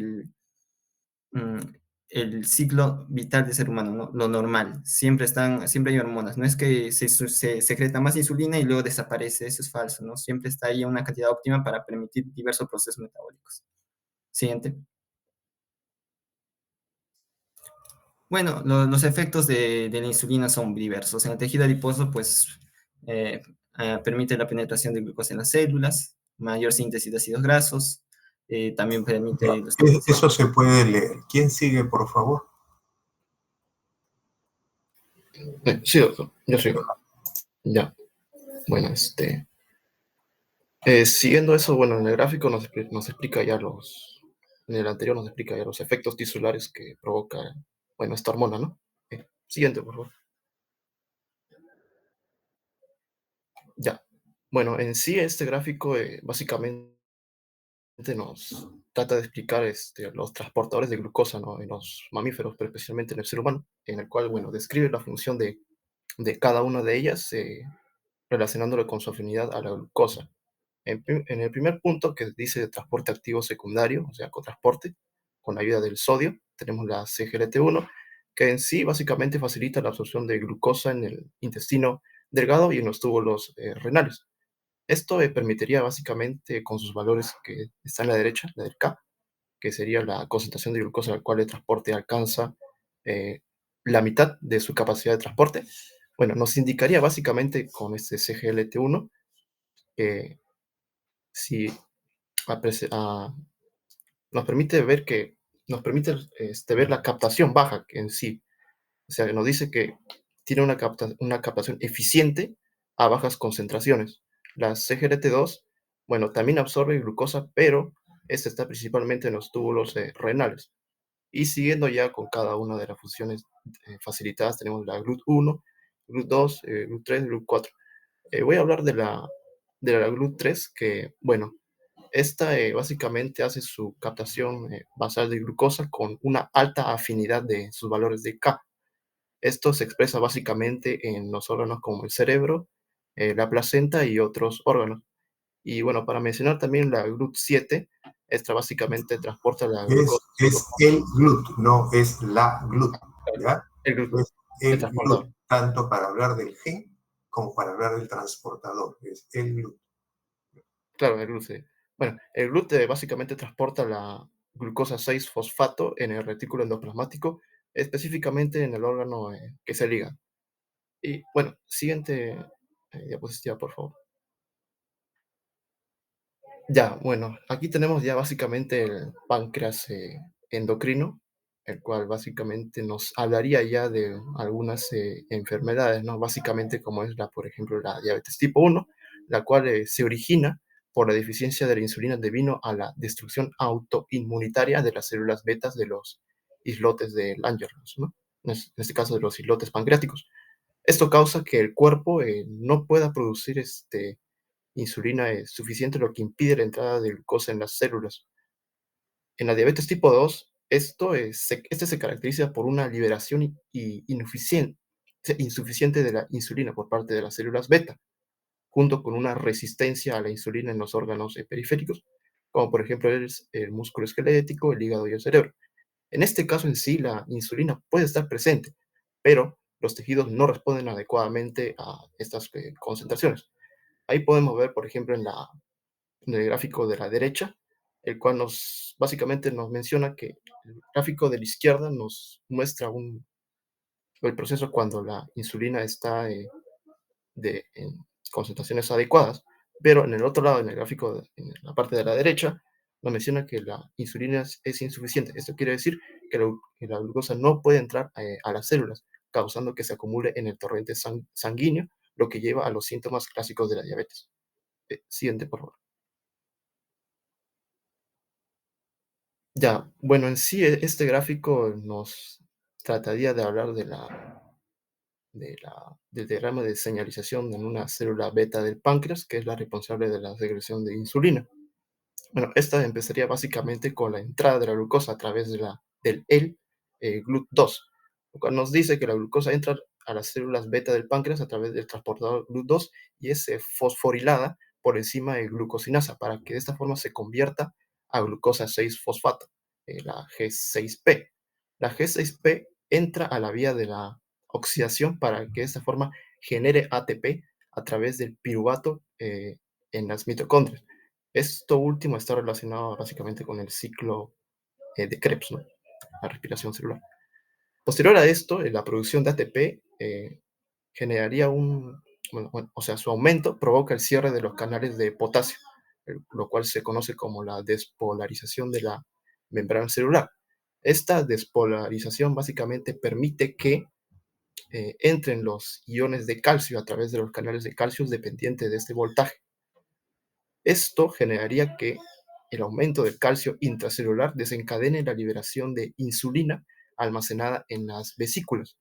el ciclo vital del ser humano, ¿no? Lo normal. Siempre hay hormonas. No es que se secreta más insulina y luego desaparece. Eso es falso, ¿no? Siempre está ahí una cantidad óptima para permitir diversos procesos metabólicos. Siguiente. Bueno, los efectos de la insulina son diversos. En el tejido adiposo, pues, permite la penetración de glucosa en las células, mayor síntesis de ácidos grasos, también permite... Eso se puede leer. ¿Quién sigue, por favor? Sí, doctor, yo sigo. Ya. Bueno, siguiendo eso, bueno, en el gráfico nos explica ya en el anterior nos explica ya los efectos tisulares que provoca, bueno, esta hormona, ¿no? Siguiente, por favor. Ya. Bueno, en sí este gráfico básicamente nos trata de explicar los transportadores de glucosa, ¿no? En los mamíferos, pero especialmente en el ser humano, en el cual, bueno, describe la función de cada una de ellas, relacionándolo con su afinidad a la glucosa. En el primer punto, que dice de transporte activo secundario, o sea, cotransporte, con la ayuda del sodio, tenemos la CGLT1, que en sí básicamente facilita la absorción de glucosa en el intestino delgado y en los túbulos renales. Esto permitiría básicamente, con sus valores que están a la derecha, la del K, que sería la concentración de glucosa al cual el transporte alcanza la mitad de su capacidad de transporte, bueno, nos indicaría básicamente con este CGLT1 si nos permite ver ver la captación baja en sí. O sea, nos dice que tiene una captación eficiente a bajas concentraciones. La CGRT2, bueno, también absorbe glucosa, pero esta está principalmente en los túbulos renales. Y siguiendo ya con cada una de las funciones facilitadas, tenemos la GLUT1, GLUT2, GLUT3, GLUT4. Voy a hablar de la GLUT3, que, bueno, esta básicamente hace su captación basal de glucosa con una alta afinidad de sus valores de K. Esto se expresa básicamente en los órganos como el cerebro, la placenta y otros órganos. Y bueno, para mencionar también la GLUT7, esta básicamente transporta la glucosa. Es el GLUT, no es la GLUT, ¿ya? El GLUT, es el transportador. GLUT, tanto para hablar del gen como para hablar del transportador, es el GLUT. Claro, el GLUT. Bueno, el GLUT básicamente transporta la glucosa 6-fosfato en el retículo endoplasmático, específicamente en el órgano que es el hígado. Y bueno, siguiente diapositiva, por favor. Ya, bueno, aquí tenemos ya básicamente el páncreas endocrino, el cual básicamente nos hablaría ya de algunas enfermedades, ¿no? Básicamente como es por ejemplo, la diabetes tipo 1, la cual se origina por la deficiencia de la insulina debido a la destrucción autoinmunitaria de las células betas de los islotes de Langerhans, ¿no? En este caso de los islotes pancreáticos. Esto causa que el cuerpo no pueda producir insulina es suficiente, lo que impide la entrada de glucosa en las células. En la diabetes tipo 2, este se caracteriza por una liberación insuficiente de la insulina por parte de las células beta, junto con una resistencia a la insulina en los órganos periféricos, como por ejemplo el músculo esquelético, el hígado y el cerebro. En este caso en sí, la insulina puede estar presente, pero los tejidos no responden adecuadamente a estas concentraciones. Ahí podemos ver, por ejemplo, en el gráfico de la derecha, el cual básicamente nos menciona que el gráfico de la izquierda nos muestra el proceso cuando la insulina está en concentraciones adecuadas, pero en el otro lado, en el gráfico, en la parte de la derecha, nos menciona que la insulina es insuficiente. Esto quiere decir que la glucosa no puede entrar a las células, causando que se acumule en el torrente sanguíneo, lo que lleva a los síntomas clásicos de la diabetes. Siguiente, por favor. Ya, bueno, en sí este gráfico nos trataría de hablar del diagrama de señalización en una célula beta del páncreas, que es la responsable de la secreción de insulina. Bueno, esta empezaría básicamente con la entrada de la glucosa a través del GLUT2, lo cual nos dice que la glucosa entra a las células beta del páncreas a través del transportador GLUT2 y es fosforilada por enzima de glucosinasa para que de esta forma se convierta a glucosa 6-fosfato, la G6P. La G6P entra a la vía de la oxidación para que de esta forma genere ATP a través del piruvato en las mitocondrias. Esto último está relacionado básicamente con el ciclo de Krebs, ¿no? La respiración celular. Posterior a esto, la producción de ATP generaría su aumento provoca el cierre de los canales de potasio, lo cual se conoce como la despolarización de la membrana celular. Esta despolarización básicamente permite que entren los iones de calcio a través de los canales de calcio dependientes de este voltaje. Esto generaría que el aumento del calcio intracelular desencadene la liberación de insulina almacenada en las vesículas.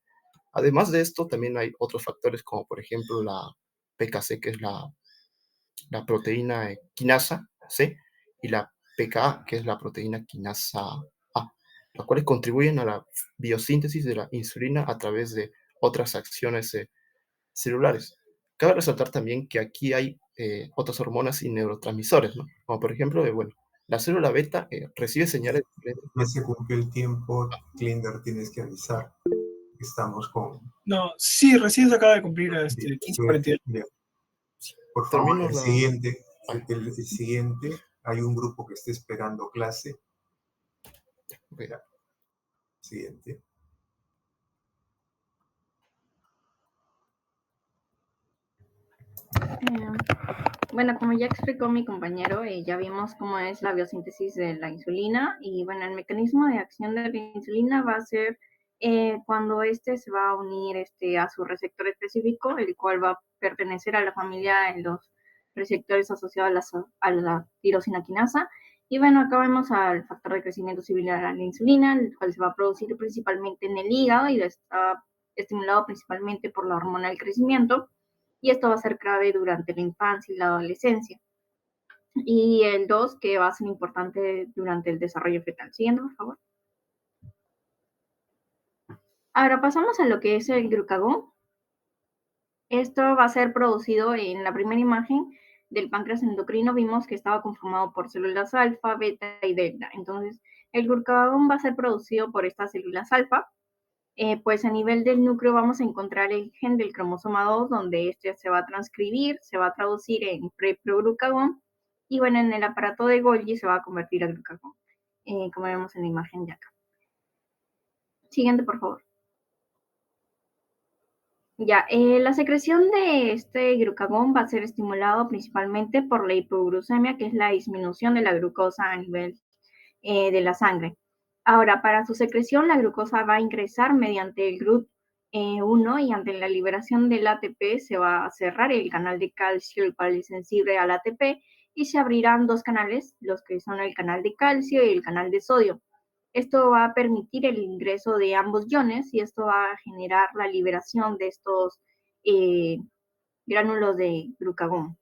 Además de esto, también hay otros factores como por ejemplo la PKC, que es la proteína quinasa C, y la PKA, que es la proteína quinasa A, las cuales contribuyen a la biosíntesis de la insulina a través de otras acciones celulares. Cabe resaltar también que aquí hay otras hormonas y neurotransmisores, ¿no? Como por ejemplo, la célula beta recibe señales. Ya se cumplió el tiempo, Klinder, tienes que avisar. Estamos con... No, sí, recién se acaba de cumplir 15:42. Bien. Por favor, el siguiente, hay un grupo que está esperando clase. Ya. Siguiente. Bueno, como ya explicó mi compañero, ya vimos cómo es la biosíntesis de la insulina y bueno, el mecanismo de acción de la insulina va a ser cuando se va a unir a su receptor específico, el cual va a pertenecer a la familia de los receptores asociados a la tirosina quinasa. Y bueno, acá vemos al factor de crecimiento similar a la insulina, el cual se va a producir principalmente en el hígado y está estimulado principalmente por la hormona del crecimiento. Y esto va a ser clave durante la infancia y la adolescencia. Y el 2, que va a ser importante durante el desarrollo fetal. Siguiendo, por favor. Ahora pasamos a lo que es el glucagón. Esto va a ser producido en la primera imagen del páncreas endocrino. Vimos que estaba conformado por células alfa, beta y delta. Entonces, el glucagón va a ser producido por estas células alfa. Pues a nivel del núcleo vamos a encontrar el gen del cromosoma 2, donde este se va a transcribir, se va a traducir en pre-proglucagón, y bueno, en el aparato de Golgi se va a convertir a glucagón, como vemos en la imagen de acá. Siguiente, por favor. Ya, la secreción de este glucagón va a ser estimulado principalmente por la hipoglucemia, que es la disminución de la glucosa a nivel de la sangre. Ahora, para su secreción, la glucosa va a ingresar mediante el GLUT1 y ante la liberación del ATP se va a cerrar el canal de calcio, el cual es sensible al ATP, y se abrirán dos canales, los que son el canal de calcio y el canal de sodio. Esto va a permitir el ingreso de ambos iones y esto va a generar la liberación de estos gránulos de glucagón.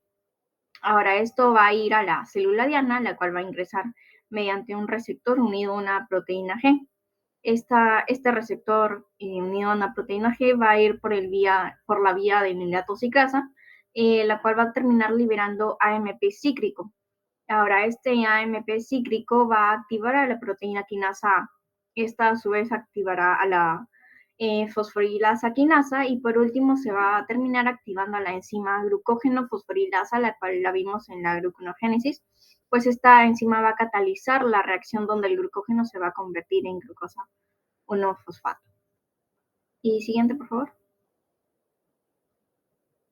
Ahora, esto va a ir a la célula diana, la cual va a ingresar mediante un receptor unido a una proteína G. Este receptor unido a una proteína G va a ir por la vía de nilatociclasa, la cual va a terminar liberando AMP cíclico. Ahora, este AMP cíclico va a activar a la proteína quinasa A. Esta, a su vez, activará a la fosforilasa quinasa y por último se va a terminar activando a la enzima glucógeno fosforilasa, la cual la vimos en la gluconogénesis, pues esta enzima va a catalizar la reacción donde el glucógeno se va a convertir en glucosa 1-fosfato. Y siguiente, por favor.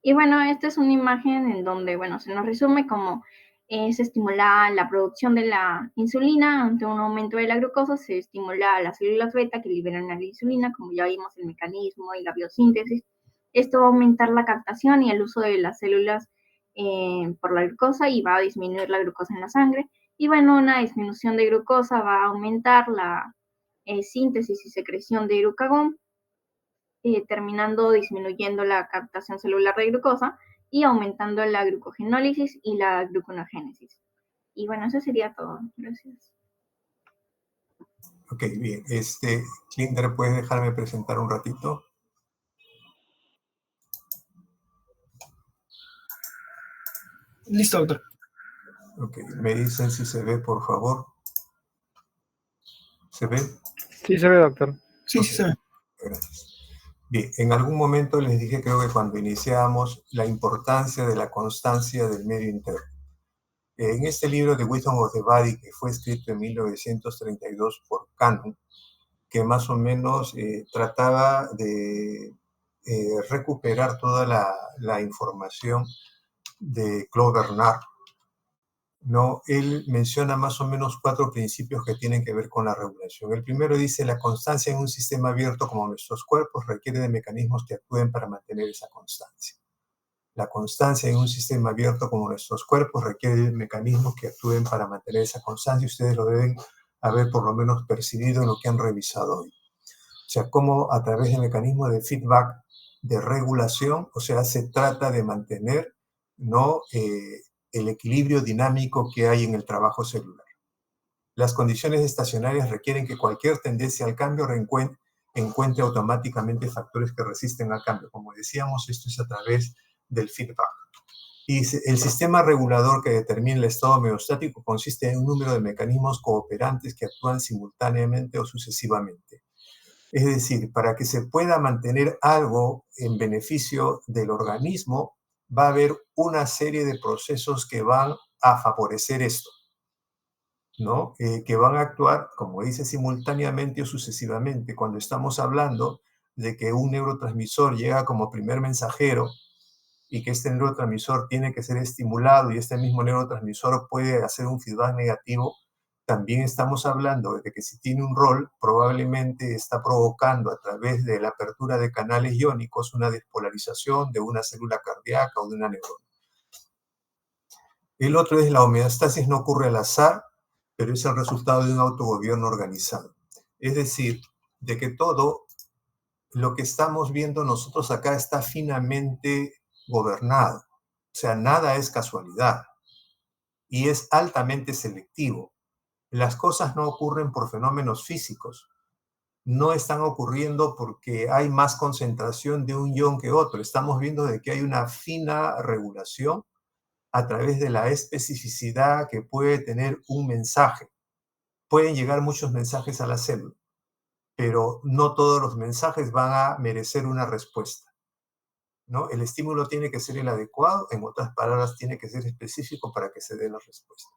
Y bueno, esta es una imagen en donde, bueno, se nos resume cómo se estimula la producción de la insulina ante un aumento de la glucosa, se estimula a las células beta que liberan la insulina, como ya vimos el mecanismo y la biosíntesis. Esto va a aumentar la captación y el uso de las células por la glucosa y va a disminuir la glucosa en la sangre. Y bueno, una disminución de glucosa va a aumentar la síntesis y secreción de glucagón, terminando disminuyendo la captación celular de glucosa y aumentando la glucogenólisis y la gluconogénesis. Y bueno, eso sería todo. Gracias. Ok, bien. Klinder, ¿puedes dejarme presentar un ratito? Listo, doctor. Ok, me dicen si se ve, por favor. ¿Se ve? Sí, se ve, doctor. Sí, okay. Sí se ve. Gracias. Bien, en algún momento les dije, creo que cuando iniciamos, la importancia de la constancia del medio interno. En este libro de Wisdom of the Body, que fue escrito en 1932 por Cannon, que más o menos trataba de recuperar toda la información de Claude Bernard, ¿no? Él menciona más o menos 4 principios que tienen que ver con la regulación. El primero dice, la constancia en un sistema abierto como nuestros cuerpos requiere de mecanismos que actúen para mantener esa constancia. La constancia en un sistema abierto como nuestros cuerpos requiere de mecanismos que actúen para mantener esa constancia. Ustedes lo deben haber por lo menos percibido en lo que han revisado hoy. O sea, cómo a través del mecanismo de feedback, de regulación, o sea, se trata de mantener, ¿no?, el equilibrio dinámico que hay en el trabajo celular. Las condiciones estacionarias requieren que cualquier tendencia al cambio encuentre automáticamente factores que resisten al cambio. Como decíamos, esto es a través del feedback. Y el sistema regulador que determina el estado homeostático consiste en un número de mecanismos cooperantes que actúan simultáneamente o sucesivamente. Es decir, para que se pueda mantener algo en beneficio del organismo, va a haber una serie de procesos que van a favorecer esto. ¿no? Que van a actuar, como dice, simultáneamente o sucesivamente. Cuando estamos hablando de que un neurotransmisor llega como primer mensajero y que este neurotransmisor tiene que ser estimulado y este mismo neurotransmisor puede hacer un feedback negativo, también estamos hablando de que si tiene un rol, probablemente está provocando a través de la apertura de canales iónicos una despolarización de una célula cardíaca o de una neurona. El otro es la homeostasis, no ocurre al azar, pero es el resultado de un autogobierno organizado. Es decir, de que todo lo que estamos viendo nosotros acá está finamente gobernado. O sea, nada es casualidad y es altamente selectivo. Las cosas no ocurren por fenómenos físicos. No están ocurriendo porque hay más concentración de un ion que otro. Estamos viendo de que hay una fina regulación a través de la especificidad que puede tener un mensaje. Pueden llegar muchos mensajes a la célula, pero no todos los mensajes van a merecer una respuesta, ¿no? El estímulo tiene que ser el adecuado, en otras palabras, tiene que ser específico para que se dé la respuesta.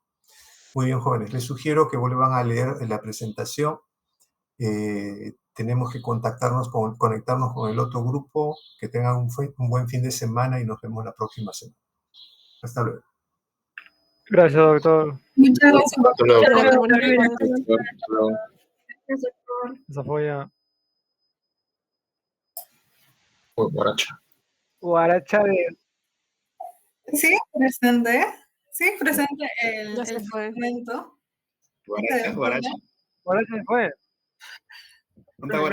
Muy bien, jóvenes, les sugiero que vuelvan a leer la presentación. Tenemos que conectarnos con el otro grupo, que tengan un buen fin de semana y nos vemos la próxima semana. Hasta luego. Gracias, doctor. Muchas gracias. Hasta luego. Hasta luego. Gracias, doctor. Esa fue ya. Guaracha. Guaracha de... Sí, presente. Sí, presente Ya se el fue. documento. Guaracha, guaracha. Guaracha se fue. ¿Cuánta guaracha?